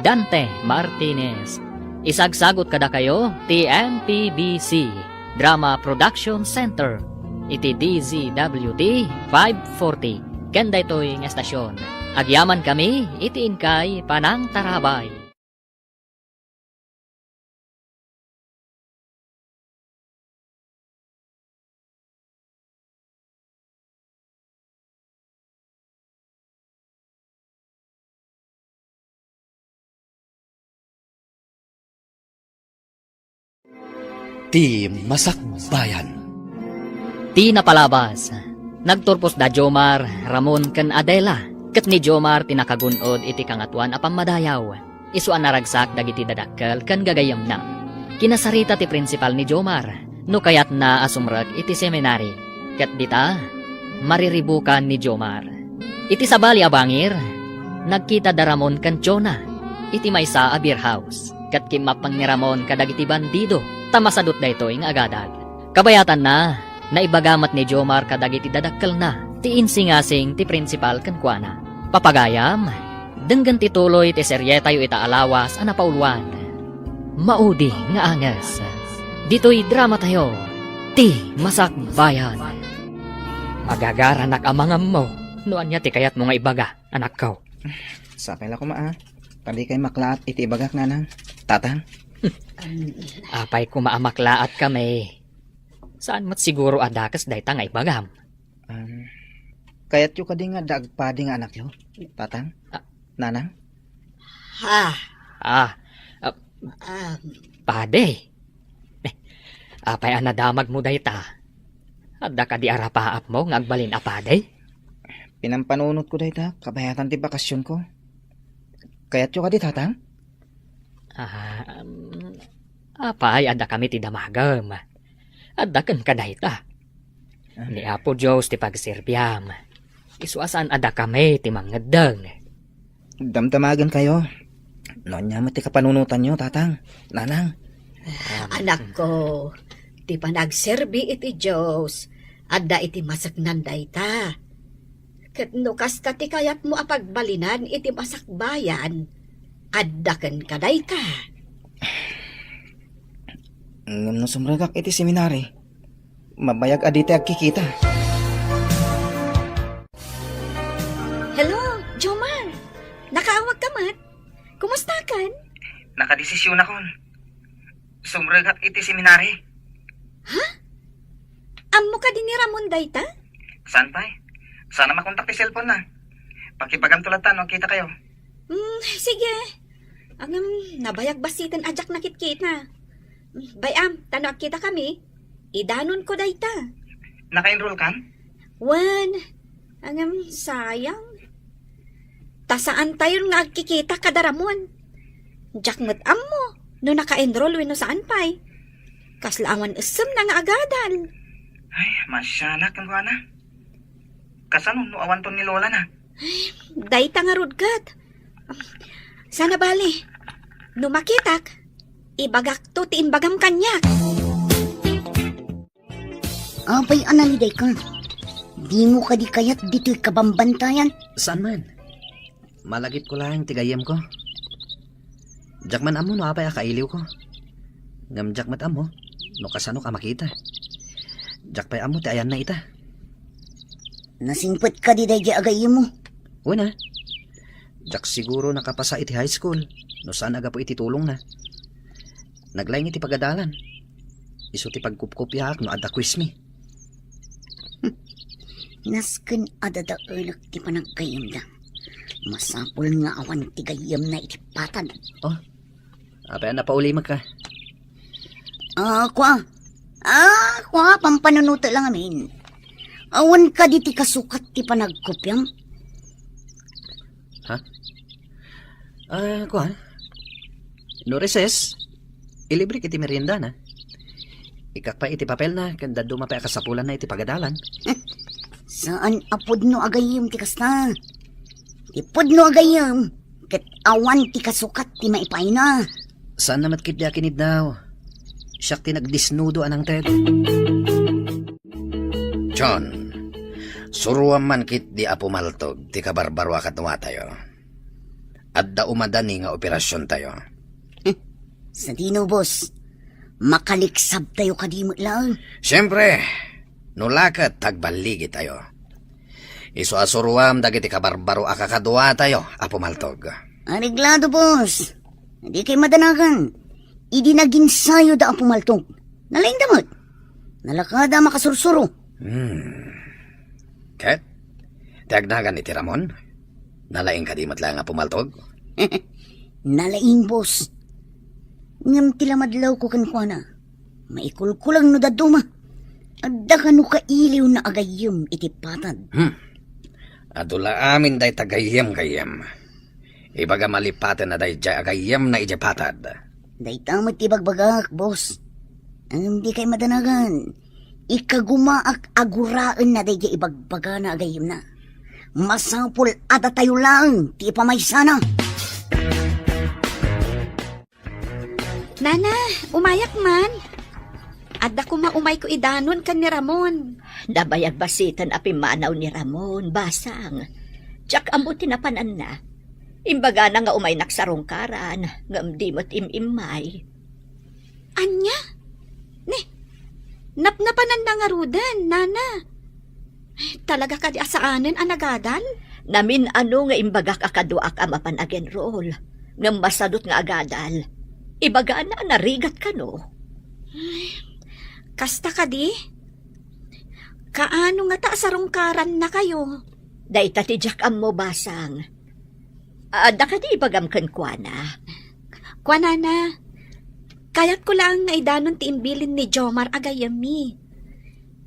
Dante Martinez. Isagsagot kada kayo ti MPBC Drama Production Center iti DZWT 540 ken daytoy nga estasyon. Agyaman kami iti inkay Panang Tarabay. Ti Masakbayan. Ti napalabas. Nagturpos da Jomar, Ramon ken Adela. Ket ni Jomar tinakagunod iti kangatuan apang madayaw. Isuan naragsak dagiti dadakkel ken gagayam na. Kinasarita ti principal ni Jomar, no kayat na asumrek iti seminary. Ket dita, mariribukan ni Jomar. Iti sabali abangir, nagkita da Ramon ken Jonah. Iti maysa a beer house. Ket kimapang ni Ramon kadagiti bandido. Tamasadot da ito ing agadag. Kabayatan na, naibagamat ni Jomar kadagiti dadakkel na, ti insingasing ti principal ken kuana. Papagayam, denggan tituloy ti seryeta yu itaalawas ana paulwan. Maudi nga anges. Dito'y drama tayo, ti Masakbayan. Magagaranak amangam mo, noan niya ti kayat mo nga ibaga, anak ko. Sapay la ko maa. Tadi kay maklaat iti ibagak na nang. Tatang. Apay kumaamaklaat kami. Saan mat siguro adakas dayta nga ibagam? Kayat yu kadi nga dagpadi nga anak yu. Tatang. Nanang. Ha? Pade. Apay anadamag mo dayta. Adda ka di arapaap mo nga agbalin apade? Pinampanunot ko dayta. Kabayatan ti bakasyon ko. Kayat yu kadi tatang. Apay adda kami ti damagam. Adda ken kadayta. Ni Apo Diyos ti pagserbyam. Isuasan adda kami ti mangedeng. Damdamagan kayo. Noon niya mati kapanunutan nyo, tatang. Nanang. Anak ko, ti panagserbi iti Diyos, adda iti masaknan dayta. Ket no kasta ti kayat mo apagbalinan iti masakbayan, adda ken kadayta. Ngam no sumragak iti seminary. Mabayag adite agkikita. Hello, Jomar. Nakaawag ka mat? Kumusta kan? Nakadesisyon akon. Sumragak iti seminary. Ammo ka din ni Ramon dayta? Saan pa? Sana makontak ti cellphone na. Pakipagam tulatan o kita kayo. Sige. Angam, nabayag basitan ajak nakit-kita. Bayam, tanong kita kami. Idanon ko dayta. Naka-enroll kan? Wan, angam, sayang. Tasaan tayo nga agkikita kada Ramon. Jakmat ammo, no naka-enroll wino saan pa'y. Kaslaawan isem na nga agadal. Ay, masyanak ang kuha na. Kasano, no awanton ni Lola na. Dayta nga rudgat. Sana bali. No makitak, ibagak to ti imbagam kanyak. Abay, analiday ka. Di mo ka di kayat dito'y kabambantayan. Saan man? Malagip ko lang tigayam ko. Jakman amo no apay akailiw ko. Ngam jakmat amo, no kasano ka makita. Jakpay amo ti ayan na ita. Nasingpet ka di day agay mo. Una, jak siguro nakapasa iti high school. No saan aga po iti tulong na. Naglaing iti pagadalan. Iso ti pagkupkupyaak no adda quiz me. Nasken adada ulak ti panagkayam lang. Masapul nga awan ti gayam na iti patan. Apay na paulimag ka. Kwa, pampanunuto lang amin. Awan ka di ti kasukat ti panagkopyam. Kuan? No recess, ilibre kiti merienda na. Ikak pa iti papel na, kanda dumapay akasapulan na iti pagadalan. Saan apod no agayim ti kasta? Ipod no agayim, ket awan ti kasukat ti maipay na. Saan namat kit di akinid daw? Siyak ti nagdisnudo anang ted. John, suruan man kit di apumaltog, ti kabarbarwa katwa tayo. Adda umadani nga operasyon tayo. Sa dino, boss, makaliksab tayo kadimot lang. Siyempre, nulakat tagbaligi tayo. Iso asuruam dagiti kabarbaro akakadwa tayo, apumaltog. Areglado, boss. Hindi kay madanagan. Idi naginsayo da ang pumaltog. Nalaing damot. Nalakada makasursuro. Ket, tiagnagan iti Ramon? Nalaing kadimot lang nga pumaltog? Nalaing, boss. Ngam tila madlaw ko kankwana. Maikulkulang no daduma. Adda ka no kailiw na agayom iti patad. Adula amin day tagayem kayem. Ibaga malipatan na day jay agayem na ijapatad. Day tamot ibagbagak, boss. Ang di kay madanagan. Ikagumaak aguraan na day ibagbaga na agayom na. Masapul ada tayo lang, ti pamaysana. Nana, umayak man. Adda ko maumay ko idanon kan ni Ramon. Nabayag basitan api manaw ni Ramon, basang. Tsak amo tinapanan na. Imbaga na nga umay naksarongkaran, ngam di mo't imimay. Anya? Napnapanan na nga rudan, Nana. Talaga ka di asaanan anagadal? Namin ano nga imbagak akaduak amapan again roll. Ngam masadot nga agadal. Ibaga na narigat ka no. Kasta ka di? Kaano nga ta sarongkaran na kayo? Day tatijak am mo basang. Ada ka di ibagam kan kuana. Kwanana, kayat ko lang nga idanon ti imbilin ni Jomar agayami.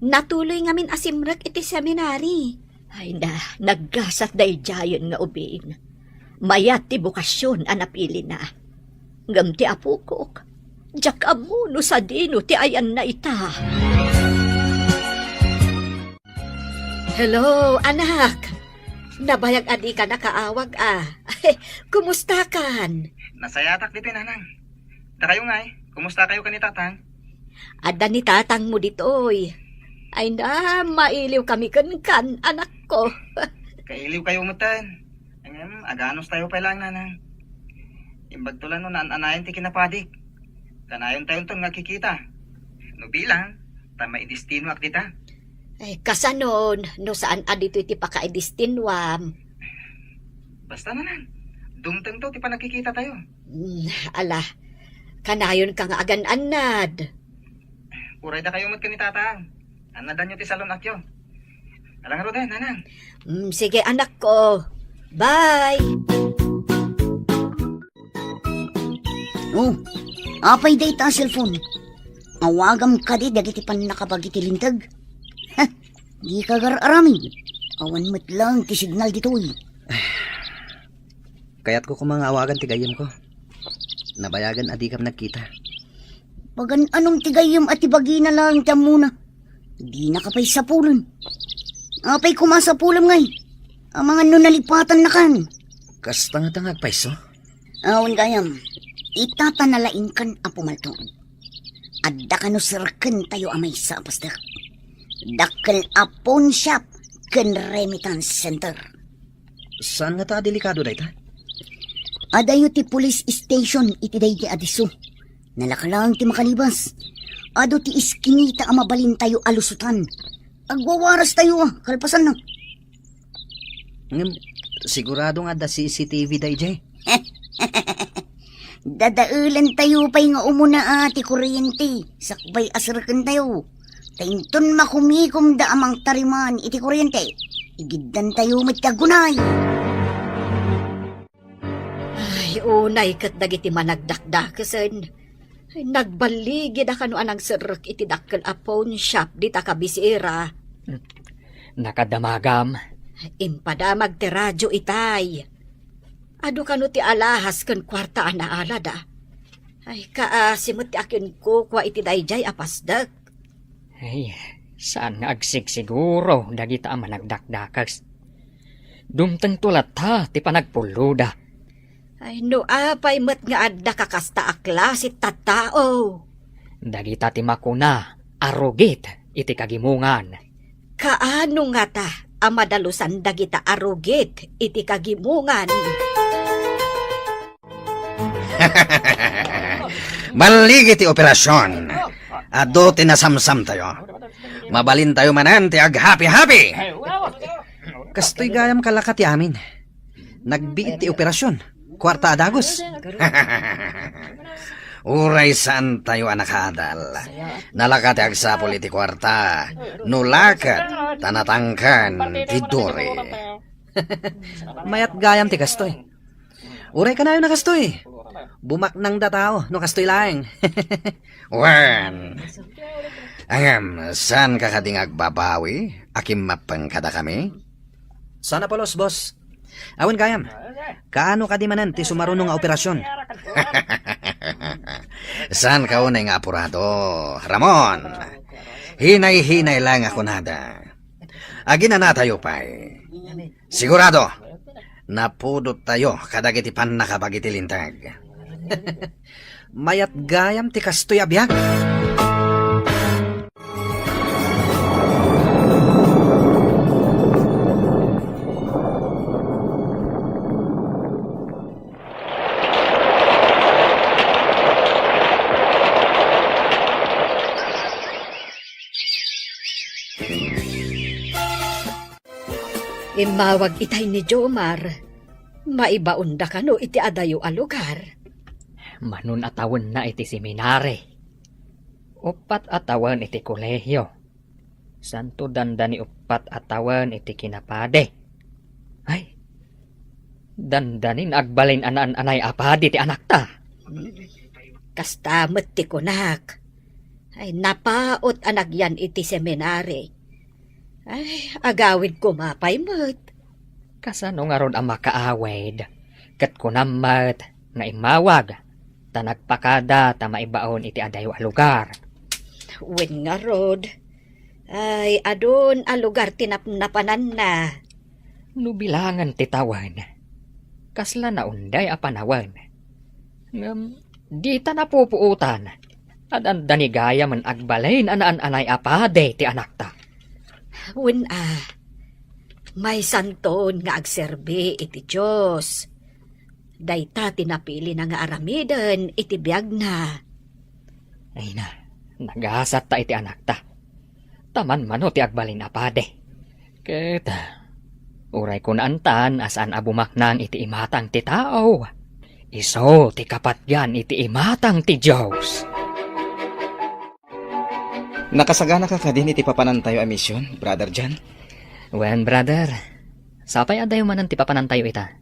Natuloy ngamin asimrek iti seminary. Ay na, naggasat day jayon nga ubing. Mayat ti bukasyon anapili na. Ngam ti apukok. Jak amuno sa dino ti ayan na ita. Hello, anak. Nabayag adi ka nakaawag Kumusta kan? Nasayatak dito, nanang. Da kayo nga kumusta kayo kanita, tang? Ada ni tatang mo ditoy. Ay na, mailiw kami kan, anak ko. Kailiw kayo mutan. Aganos tayo pa lang, nanang. Imbagtulan no anayan ti kinapadik. Kanayon tayo ton nga kikita. No bilang, tama idistino ak dita. Ay, kasanon, no saan adito iti pakaidistinwam. Basta nanan, dumteng to ti pa nakikita tayo. Ala, kanayon ka nga agan-anad. Uray da kayo mat kanitata. Anadan nyo ti salon akyo. Alang rodan, nanang. Sige anak ko, bye! Oh, apay day ta cellphone. Awagam ka di dagiti pan nakabagi ti lintag. Di ka gararami. Awan mo't lang ti signal ditoy. Kaya't ko kumangaawagan tigayim ko. Nabayagan adi kam nagkita. Pagan anong tigayim at ibagi na lang tiyan muna. Di nakapay sa pulon. Apay kumasa pulon ngay. Ang mga nunalipatan na kan. Kas tanga-tangag paiso. Awan gayam. Itatanalain kan apumaltong. Adda ka no sirken tayo amay sa apasdak. Dakkel apon shop ken remittance center. Saan nga ta delikado day ta? Adayo ti police station iti day di adiso. Nalakalang ti makalibas. Ado ti iskinita amabalin tayo alusutan. Agwawaras tayo kalpasan na. Sigurado nga da CCTV day jay. Dadaulan tayo pa'y nga umuna ati kuryente. Sakbay asarakan tayo. Tainton makumikom da amang tariman iti kuryente. Igiddan tayo matyagunay. Ay, unay kat dagiti managdakdakasan. Ay, nagbaligid ka no anang sirk iti dakkel a pawn shop di ta kabisira. Nakadamagam. Impadamag ti radyo itay. Ado ka no ti alahas kan kwarta na alada. Ay kaasimot ti akin ko kwa iti dayjay apasdag. Ay, saan nga agsigsiguro dagita ang managdakdakas. Dumteng tulat ha, ti panagpuluda. Ay no apay met nga adda kakasta a klase tattao. Dagita ti makuna, arugit, iti kagimungan. Kaano nga ta ang madalusan dagita arugit iti kagimungan. Maligi ti operasyon. Ado tinasamsam tayo. Mabalin tayo manan ti ag-happy-happy. Kastoy gayam kalakat ti amin. Nagbiit ti operasyon. Kwarta adagos. Uray saan tayo anakadal. Nalakat ti agsapol iti kwarta. Nulakat tanatangkan ti duri. Mayat gayam ti kastoy. Uray ka na yun na kastoy. Bumak nang datao, no kastoy laeng. Wan. Angam, saan ka kading agbabawi? Akim mapangkada kami? Sana polos, boss. Awan gayam. Kaano ka di manan ti sumarunong nga operasyon? Saan ka unay nga apurado? Ramon, hinay-hinay lang ako nada. Agina na tayo pa'y. Sigurado, napudot tayo kadagiti pan nakabagiti lintag. Mayat gayam ti kastoy abiyag. Imawag itay ni Jomar. Maibaunda ka no iti adayo a lugar. Manun atawan na iti seminary. Upat atawan iti kolehiyo. Santo dandani upat atawan iti kinapade. Ay, dandanin agbalin anay apadi ti anak ta. Kastamet ti kunak. Ay napaot anak yan iti seminary. Ay agawid ko mapay met. Kasano nga ron ang makaawid. Kat kunamat nga imawag. Tanagpakada ta maibaon iti adayo a lugar. Wen nga rod. Ay adon a lugar tinapnapanan na. Nubilangan ti tawan. Kasla na unday a panawan. Di ta napupuutan. At ang danigaya man agbalain anay apade ti anak ta. Wen may santon nga agserbi iti Diyos. Dayta tinapili na nga aramiden iti biyag na. Ay na, nagasat ta iti anak ta. Taman mano ti agbalin apade. Ket, uray ko naantan asaan abumaknan iti imatang ti tao. Iso ti kapatyan iti imatang ti Diyos. Nakasagana ka din iti papanantayo a misyon, Brother John. Wen, brother, sapay adayo manan ti papanantayo ita.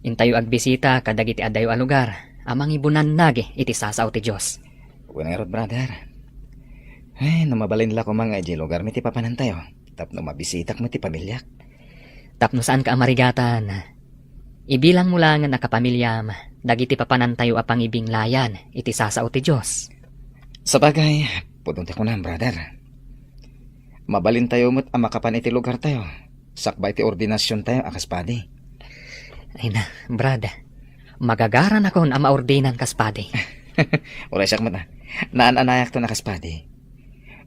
Intayo agbisita kadag iti adayo a lugar, amang ibunan nagi iti sasaw ti Diyos. Wenarod, brother. Ay, namabalin la ko mga iti lugar mi ti papanantayo. Tapno mabisitak mo ti pamilyak. Tapno saan ka amarigatan. Ibilang mo lang nga nakapamilyam, dagiti papanantayo apang ibinglayan iti sasaw ti Diyos. Sa bagay, pudunti ko na, brother. Mabalin tayo mo't amakapan iti lugar tayo. Sakbay ti ordinasyon tayo, akaspadi. Ay na, brad. Magagaran ako na maordinan kaspadi. Uray siyak mo na. Naan-anayak to na kaspadi.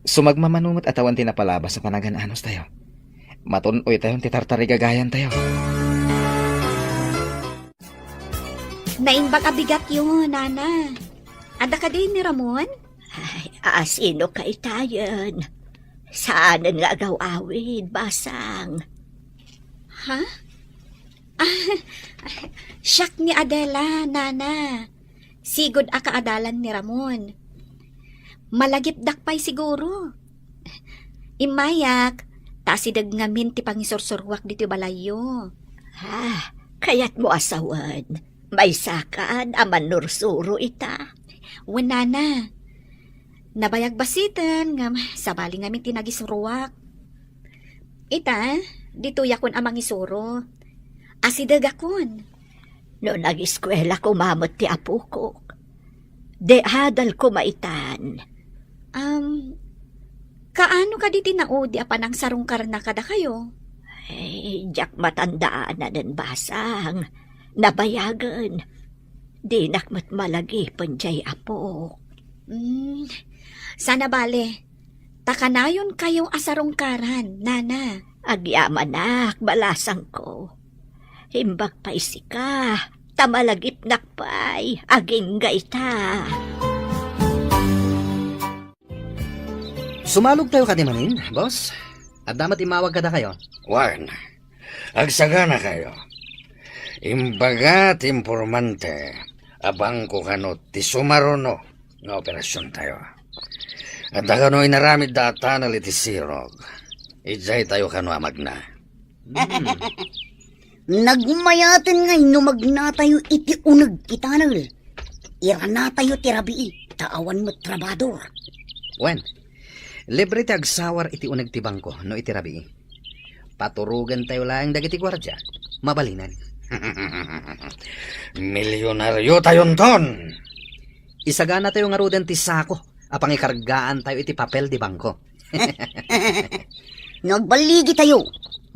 Sumagmamanumot atawan tinapalabas sa panagan-anos tayo. Matunoy tayo titartarigagayan tayo. Naimbag abigat yun, Nana. Ada ka din ni Ramon? Ay, sino ka itayan? Saan nga agaw-awid, basang? Ha? Siyak ni Adela, Nana. Sigod akaadalan ni Ramon. Malagip dakpay siguro. Imayak, tasidag ngamin ti pangisursurwak dito balayo. Kaya't mo asawan. May sakad aman nursuro ita. Wala na. Nabayag basitan nga sabali nga tinagisuruwak. Ita, dito yakon amang isuro. Asidag akon. No nag-eskwela ko mamot ti apo ko. De hadal ko maitan. Kaano ka di tinaudi apan ang sarungkar na kada kayo? Jak matandaan na den basang. Nabayagan. Di nakmat malagi panjay apo. Sana bale. Takanayon kayong asarungkaran, nana. Agyaman nak, balasang ko. Himbag pa isika. Tamalagip nakpay. Aging gaita. Sumalog tayo katimanin, boss. At damat imawag kada kayo. Wan, agsagana kayo. Imbagat impormante, abang ko kanot ti sumaruno nga operasyon tayo. At kano inaramid data na litisirog. Ijay tayo kano amagna. Nagmayaten ngay no magnatayo iti uneg kitanal. Irana tayo tirabii, taawan mo trabador. Wen, libre ti agsawar iti uneg ti bangko no iti rabii. Paturugan tayo lang dagiti gwardya, mabalinan. Milyonaryo tayon ton. Isagana tayo nga ruden ti sako, apang ikargaan tayo iti papel di bangko. Nagbaligi tayo.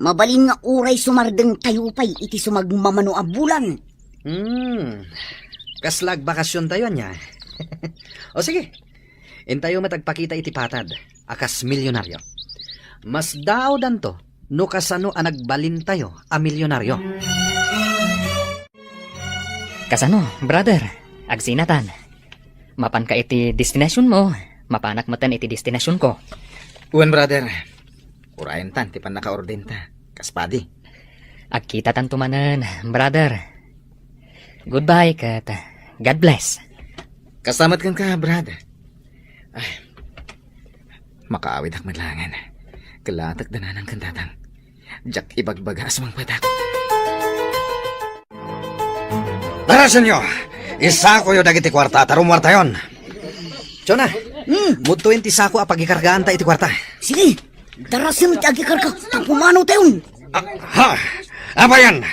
Mabalin nga uray sumardeng tayo pa'y iti sumagmamano a bulan. Kaslag bakasyon tayo niya. O sige, intayo matagpakita iti patad, akas milyonaryo. Mas dao danto, no kasano a nagbalin tayo a milyonaryo. Kasano, brother? Agsinatan. Mapan ka iti destinasyon mo, mapanak matan iti destinasyon ko. Uwan, brother. Urayan tan, ti pan naka-orden ta. Kaspadi. Agkita tan tumanan, brother. Goodbye, kat God bless. Kasamat kan ka, brother. Ay, makaawid ak madlangan. Kalatak dananang kantatang. Jak ibagbagas mang patak. Darasan nyo, isa ko yung dagiti kwarta, tarumwarta yon. Chona, mutuin ti sako a pagikargaan ta iti kwarta. Sige, darasim ti agikarka, tapumano tayon. Ha? Apa yan?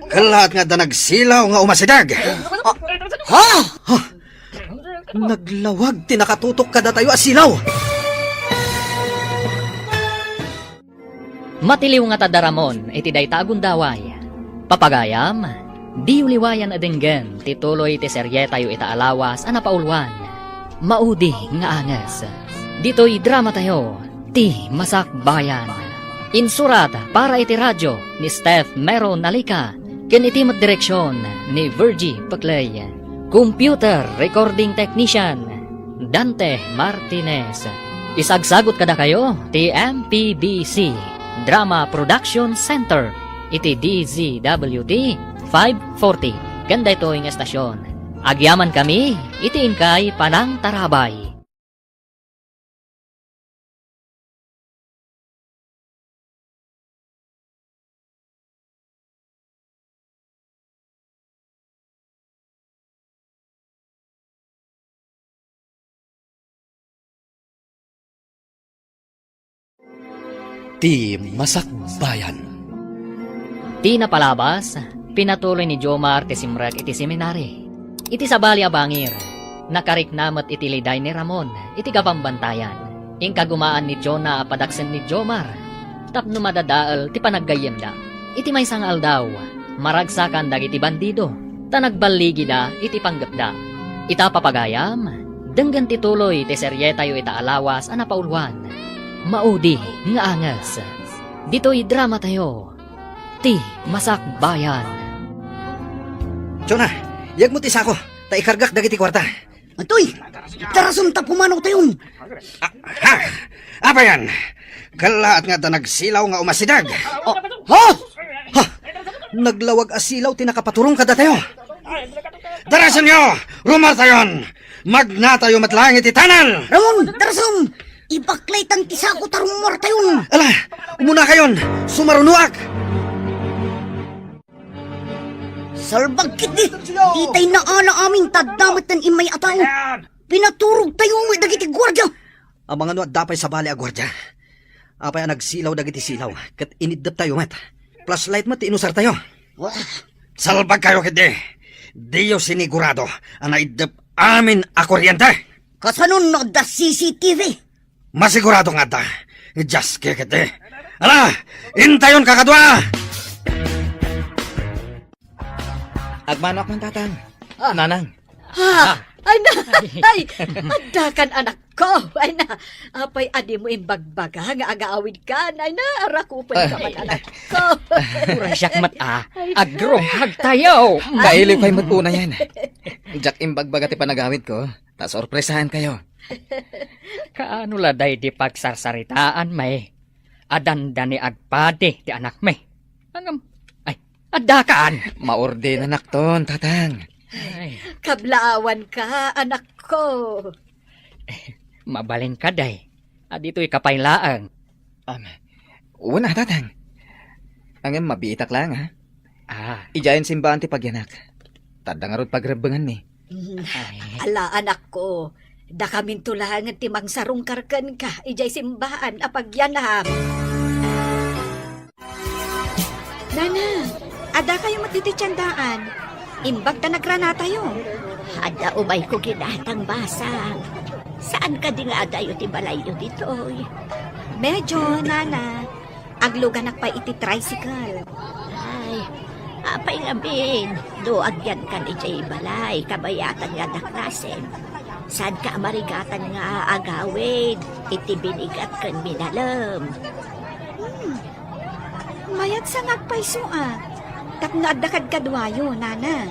Kalahat nga da nagsilaw nga umasidag. Ha? Naglawag, tinakatutok kada tayo asilaw. Matiliw nga tadaramon, iti dayta agundaway. Papagayam, di uliwayan adenggen, tituloy ti serye tayo itaalawas, anapaulwan. Maudi nga angas. Dito'y drama tayo, ti Masak Bayan. Insurat para iti radyo ni Steph Mero Nalika, ken iti direksyon ni Virgie Paclay. Computer Recording Technician Dante Martinez. Isagsagot kada kayo ti MPBC Drama Production Center iti DZWD 540. Ganda ito yung estasyon. Agyaman kami, iti inkay Panang Tarabay. Ti Masak Bayan. Ti napalabas, pinatuloy ni Jomar ti simrek iti seminary. Iti sabali a bangir, nakariknamat iti liday ni Ramon, iti kapambantayan. Ingkagumaan ni Jonah padaksen ni Jomar, tapno madadaal ti panaggayem da. Iti may sangal daw, maragsakan dagiti bandido, tanagbaligi da iti panggap da. Ita papagayam, denggan tituloy ti serye tayo itaalawas anapaulwan. Maudi nga angas. Dito'y drama tayo, ti Masak Bayan. Chona, yag mo ti sako, ta ikargak dagiti kwarta. Atoy, darasam tapumano tayon. Ha? Apa yan? Kalahat nga da nagsilaw nga umasidag. Ha? Naglawag asilaw ti nakapaturong kada tayo. Darasan nyo! Rumarta yon! Magna tayo matlangit itanal! Ramon, darasam, ibaklay tang tisako tarumor tayon. Ala, umuna kayon, sumarunuak. Salbag kit di, itay na ana aming taddamat ng imay ataw. Pinaturog tayo mo dagiti gwardiya. Ang mga nuat dapay sa bali a gwardya. Apay ang nagsilaw dagiti silaw. Kat inidap tayo met. Flashlight mo ti inusar tayo. Wah, Salbag kayo kiti. Diyo sinigurado ang naidap amin a kuryente. kasanunod da CCTV. Masigurado nga ta. Just kiti. Ala, intayon kakadwa! Agmanok man tatang. Nanang. Ha! Ay na! Ay! Adakan anak ko! Ay na! Apay adi mo imbagbaga nga agaawid ka. Ay na! Arakupan ka man anak ko! Ura siyak mat Agrohag tayo. Kailiw kayo matuna yan. Jack imbagbaga ti panagawid ko. Ta sorpresahan kayo. Kaano laday di pagsarsaritaan may. Adanda ni agpadi ti anak may. Angam. Ay, adakaan. Maorde na nakton, tatang. Ay, Kablaawan ka, anak ko! mabalin ka day. Adito'y kapaylaang. Una, tatang. Ang mabiitak lang, ha? Ijayan simbahan ti pagyanak. Tadang arod pagrebengan ni. Ay, Ala, anak ko! Da kamin tulangan ti mangsarong karkan ka. Ijay simbaan apagyanam. Nana, ada kayo matititsandaan. Imbag ta nagrana tayo. Ada umay ko ginatang basang. Saan ka di nga adayo ti balayo ditoy? Medyo, Nana. Agluganak pa iti tricycle. Ay, apay nga bin. Do agyan kan ijay balay. Kabayatan nga daklasen. Saan ka marigatan nga agawid? Iti binigat kan minalam. Mayat sa ngagpayso Tak nga adakad kadwayo, Nana.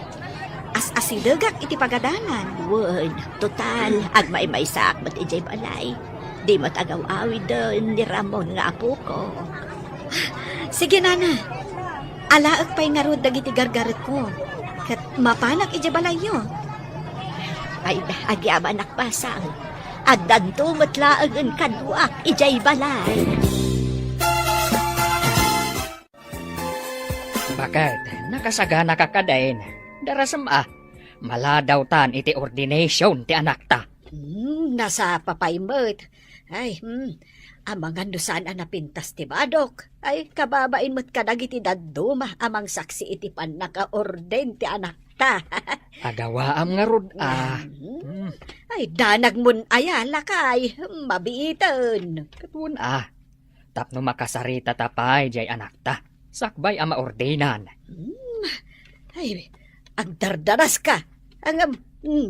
As-asidagak iti pagadanan. Wood, total, agmay-may sakbat ijay balay. Di matagaw-awid doon ni Ramon nga apo ko. Sige, Nana. Alaag pa'y nga rod dagiti gargaret ko. Kat mapanak ijay balayo. Ay, agyaman nakpasang. Addan tumatlaag ang kadwak ijay balay. bakit? Nakasagana ka kadain. Darasam maladaw tan iti ordination ti anak ta. Nasa papaymot. Ay, amang andusan napintas ti badok. Ay, kababain mo't kadagiti daduma amang saksi iti pan naka-orden ti anak ta. Agawaam nga rod Ay, danag mun ayala kay, mabiitan. Katun tapno makasarita tapay jay anak ta. Sakbay ama ordenan. Ay, agdardaras ka. Ang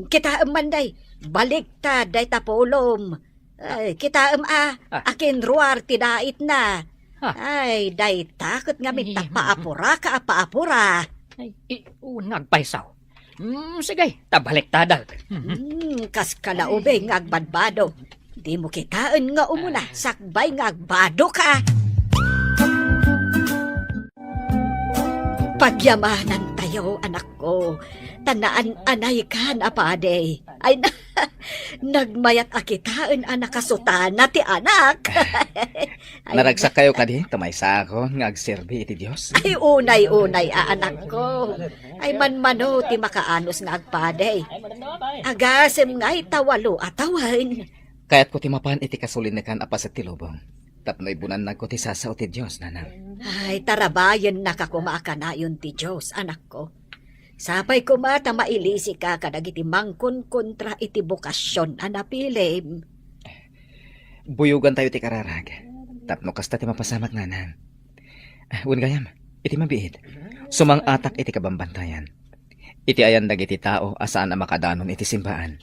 kita manday, balik ta day tapolom. Ay, kita akin ruar tidait na. Ay, day takot nga minta paapura ka paapura. Ay, nagpaysaw. Sige, tabalik tadal. Kas kalaube nga agbadbado. Di mo kitaan nga umuna, sakbay nga agbado ka. Pagyamanan tayo, anak ko. Tanaan anay kan apade. Ay, nagmayat akitaan anak kasutana ti anak. Ay, Naragsak kayo kadi, tamaysa ako, nga agserbi iti Diyos. Ay, unay-unay anak ko. Ay, manmano ti makaanos nga agpade. Agasim nga'y tawalo atawan. Kaya't ko timapan iti kasulinakan apas at tilubong. Tapno'y bunan na ko ti sasaw ti Diyos, nanang. Ay, tarabayan na kakumaka na yun ti Diyos, anak ko. Sapay kumata mailisi ka kadagiti mangkon kontra iti bukasyon anapilim. Buyugan tayo ti kararag. Tapno kasta ti mapasamak, nanang. Gayam, iti mabiit. Sumang atak iti kabambantayan. Iti ayan dagiti tao asaan na makadanon iti simbaan.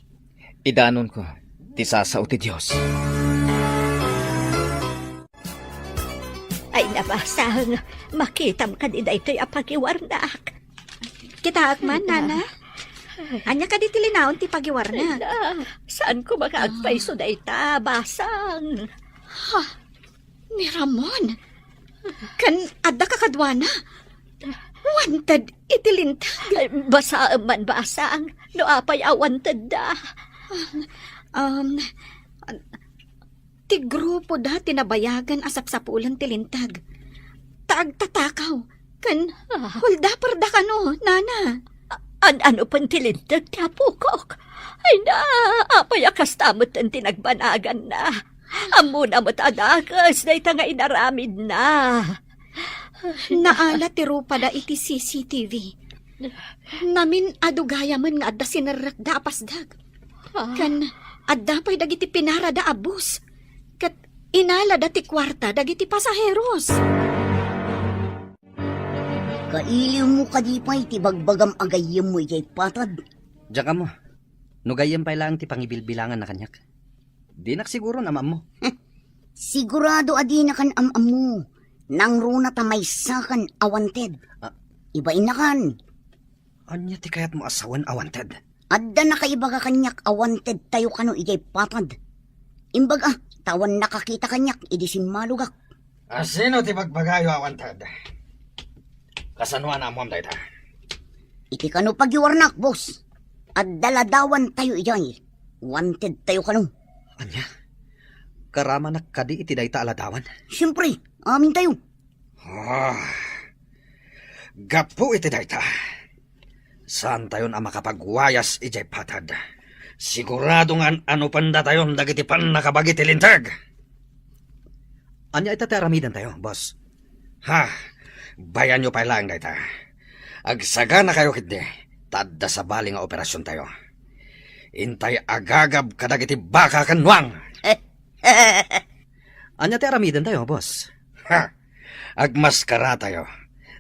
Idanon ko, ti sasaw ti Diyos. Ay, nabasang makitam ka di da ito'y apagiwarnak. Kita akman, Nana. Anya ka di tilinaon ti pagiwarna. Saan ko makaagpaiso da ita, basang? Ni Ramon. Kan adda ka kadwana. Wanted itilintag. Ay, basa man basang, no apay awanted da. Ti grupo da tinabayagan asapsapulan tilintag. Taag tatakaw. Kan, hulda parda ka no, Nana. Ano pang tilintag ti apukok? Ay na, apay akastamot ang tinagbanagan na. Amo na mo't adakas, na ita nga inaramid na. Naala ti rupada iti CCTV. Namin adugaya man nga adda sinarak da apasdag. Kan adda pa'y dagiti pinara da abus. Kat inala da ti kwarta dagiti pasaheros. Kailiw mo kadipay, ti bagbagam agayem mo ijay patad. Diyan ka mo. Nugayam pa lang ti pangibilbilangan na kanyak. Di siguro na mo. Sigurado adi na kan amam mo. Nang runa tamay sakan awanted. Ibain na kan. Anya ti kayat mo asawan awanted. Adda na kaibaga kanyak awanted tayo kano ijay patad. Imbaga, tawan nakakita kanyak idisin malugak. Sino ti pagbagayo awantad? Kasanuan na mo am dayta. Iti kano pagiwarnak, boss. Adda ladawan tayo ijay. Wanted tayo kano. Anya? Karama na kadi iti dayta aladawan. Siyempre, amin tayo. Gapo iti dayta. Saan tayon ang makapagwayas ijay patad? Sigurado nga ano panda tayon dagiti pan nakabagi tilintag. Anya ita aramidan tayo, boss. Bayan nyo pa lang dayta. Agsaga na kayo kidde. Tadda sa bali nga operasyon tayo. Intay agagab kadagiti baka kanwang. Anya ti aramidan tayo, boss. Agmaskara tayo.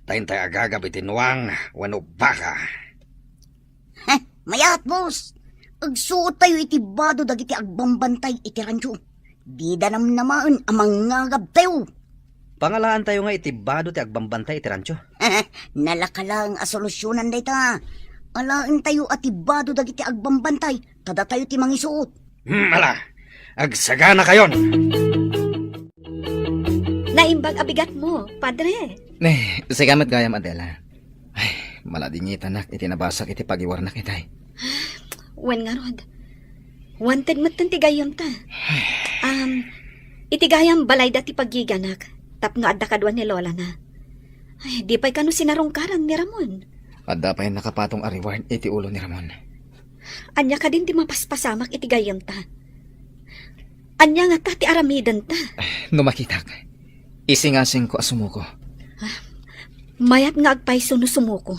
Tayintay agagab itinuang wano baka. Mayat, boss. Agsuot tayo iti bado dagiti agbambantay iti rancho. Di danam namaan amang ngagab tayo. Pangalaan tayo nga itibado ti agbambantay iti rancho. Nalakalang asolusyonan dayta. Alaan tayo atibado dagiti agbambantay. Tada tayo ti mangisuot. Ala, agsaga na kayon. Naimbag abigat mo, padre. Sigamat gayam, Adela. Ay, maladingita nak, iti nabasak iti pagiwarnak itay. Wen nga rod. Wanted mo ti gayam ta. Iti gayam balay dati pagiganak. Tapno adda kadwan ni Lola na. Ay, di pa'y kano sinarungkaran ni Ramon. Adda pa yung nakapatong reward iti ulo ni Ramon. Anya ka din ti mapaspasamak iti gayam ta. Anya nga ta ti aramidan ta. Numakitak. Isingasing ko asumuko. Mayat nga agpay sunusumuko.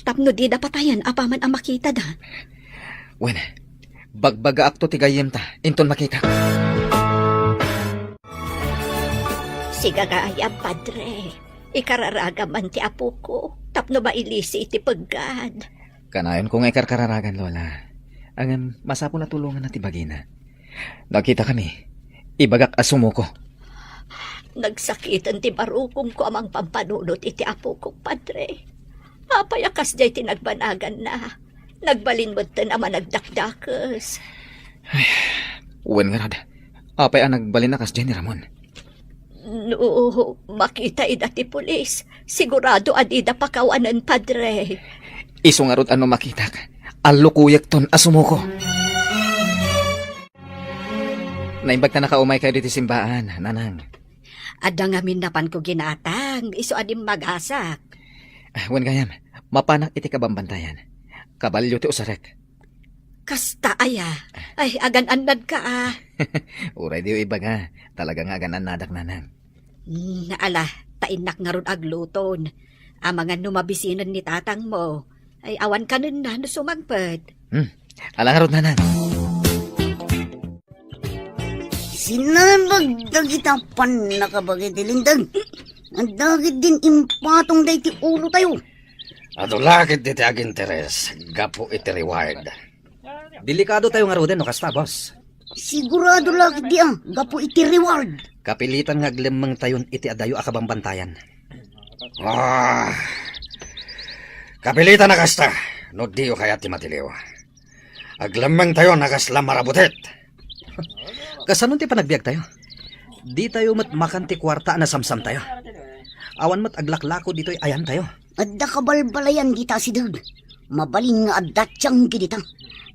Tapno di dapatayan apaman ang makita da. Wen, bagbaga akto ti gayem ta. Inton makitak. Sigagayam, padre. Ikararagaman ti apo ko. Tapno ba ilisi iti paggad? Kanayon ko nga ikarkararagan, Lola. Ang masapo na tulungan na ti bagina. Nakita kami. Ibagak asumuko. Nagsakitan ti barukom ko amang pampanunot iti apo ko, padre. Apayakas jay tinagbanagan na. Nagbalin mo ta naman nagdakdakas. Wen nga rad. Apay ang nagbalin na kas Jenny Ramon. No, makita ida ti pulis. Sigurado adida pakawanan, padre. Isungarot ano makitak. Alukuyak ton asumuko. Naimbag na nakaumay kayo dito simbaan, nanang. Ada nga minapan ko ginatang. Iso adim magasak. Wen gayam, mapanak iti kabambantayan. Kabalyo ti usarek. Kasta aya. Ay, agan-anad ka Uray diyo iba nga. Talaga nga agan-anadak nanang. Naala, tainak nga ron agluton. Ang mga numabisinan ni tatang mo. Ay awan ka nun na sumagpad. Alang nga ron nanang. Sinabag dagitapan nakabagay tilindag. Ang dagit din impatong day ti ulo tayo. Adulakit diti ag interes. Gapo iti reward. Delikado tayo nga roden, no kasta, boss. Sigurado lagi di gapo iti reward. Kapilitan nga aglemang tayon iti adayo akabambantayan. Kapilitan na kasta. No diyo kaya ti matiliw. Aglamang tayo nakasla marabutet. Kasanon ti panagbiag tayo? Di tayo makanti kwarta na samsam tayo. Awan mat aglaklako dito'y ayan tayo. Adda kabalbalayan di ta si Dag. Mabaling nga adda tiyang ginitang.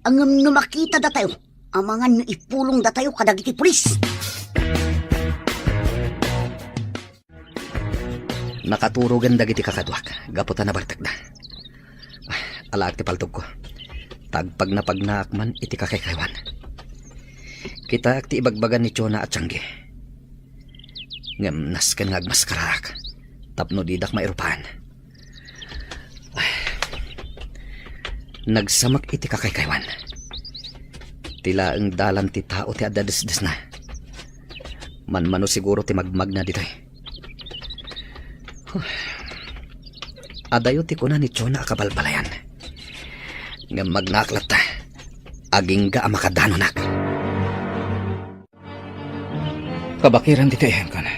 Ang numakita da tayo. Amangan no ipulong da tayo kadagiti pulis. Nakaturugan dagiti kakadwak. Gaputan na bartak na. alaak ti paltog ko. Tagpag na pagnaakman iti kakaykawan. Kita ti ibagbagan ni Chona at Tiangge. Ngam nasken nga agmaskararak. Tapno didak mairupahan. Nagsamak iti kakaykawan. Tila ang dalan ti tao ti adadesdes na. Manmano siguro ti magmag na ditoy. Adayo ti kuna ni Chona akabalbalayan. Nga magnaklat ta. Aging ga amakadanonak. Kabakiran dito yan ko na.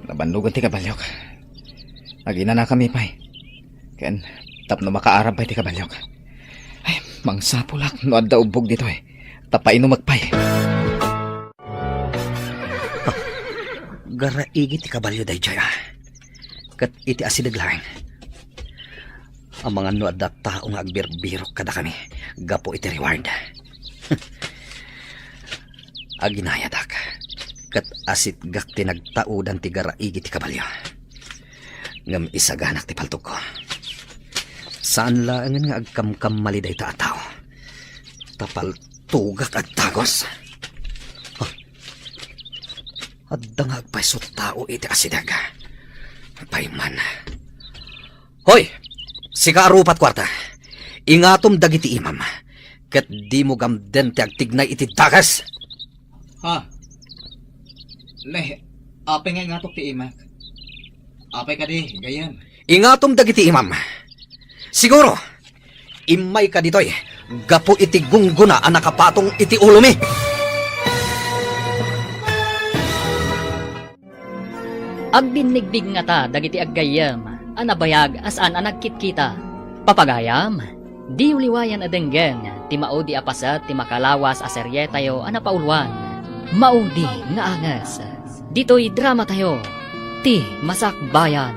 Nabanlugan ti kabalyok. Agina na kami pa'y. Ken, tapno makaarab pa'y ti kabalyok. Ay, mangsapulak no adda ubog dito eh. Tapay no magpay. Garaigi ti kabalyo day jaya. Kat iti asidaglaeng. Ang mga no adda tao nga agbirbirok kada kami. Gapo iti reward. Aginayadak. Kat asit gak tinagtaudan ti garaigi ti kabalyo. Ngam isaganak ti paltog ko. Saan laangan nga agkamkam maliday ta ataw. Tapal tugak at tagos. Adda nga agpaiso tao iti asidag. Payman. Hoy! Sika arupat kwarta. Ingatom dagiti imam. Kat di mo gamden ti agtignay iti takas. Ha? Leh, apay nga ngatok ti imak. Apay ka di, gayan. Ingatom dagiti imam. Siguro, imay ka ditoy. Gapo iti gungguna ang nakapatong iti ulo mi. Agbinigbig nga ta dagiti aggayam, anabayag asan anagkitkita. Papagayam, di uliwayan adenggen, ti maudi apasat ti makalawas aserye tayo anapaulwan. Maudi nga angas. Dito'y drama tayo, ti Masak Bayan.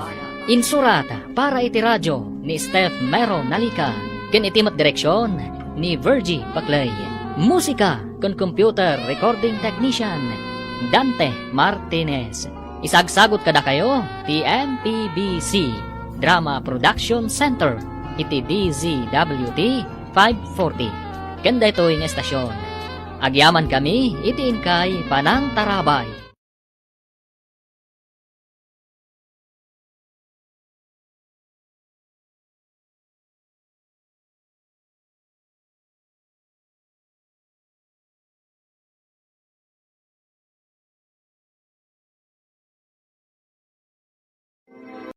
Insurat para iti radyo ni Steph Mero Nalika. Ken itimat direksyon ni Virgie Paclay. Musika kon computer recording technician Dante Martinez. Isagsagot kada kayo, ti MPBC Drama Production Center, iti DZWT 540. Kanda ito yung estasyon. Agyaman kami, iti inkay Panang Tarabay.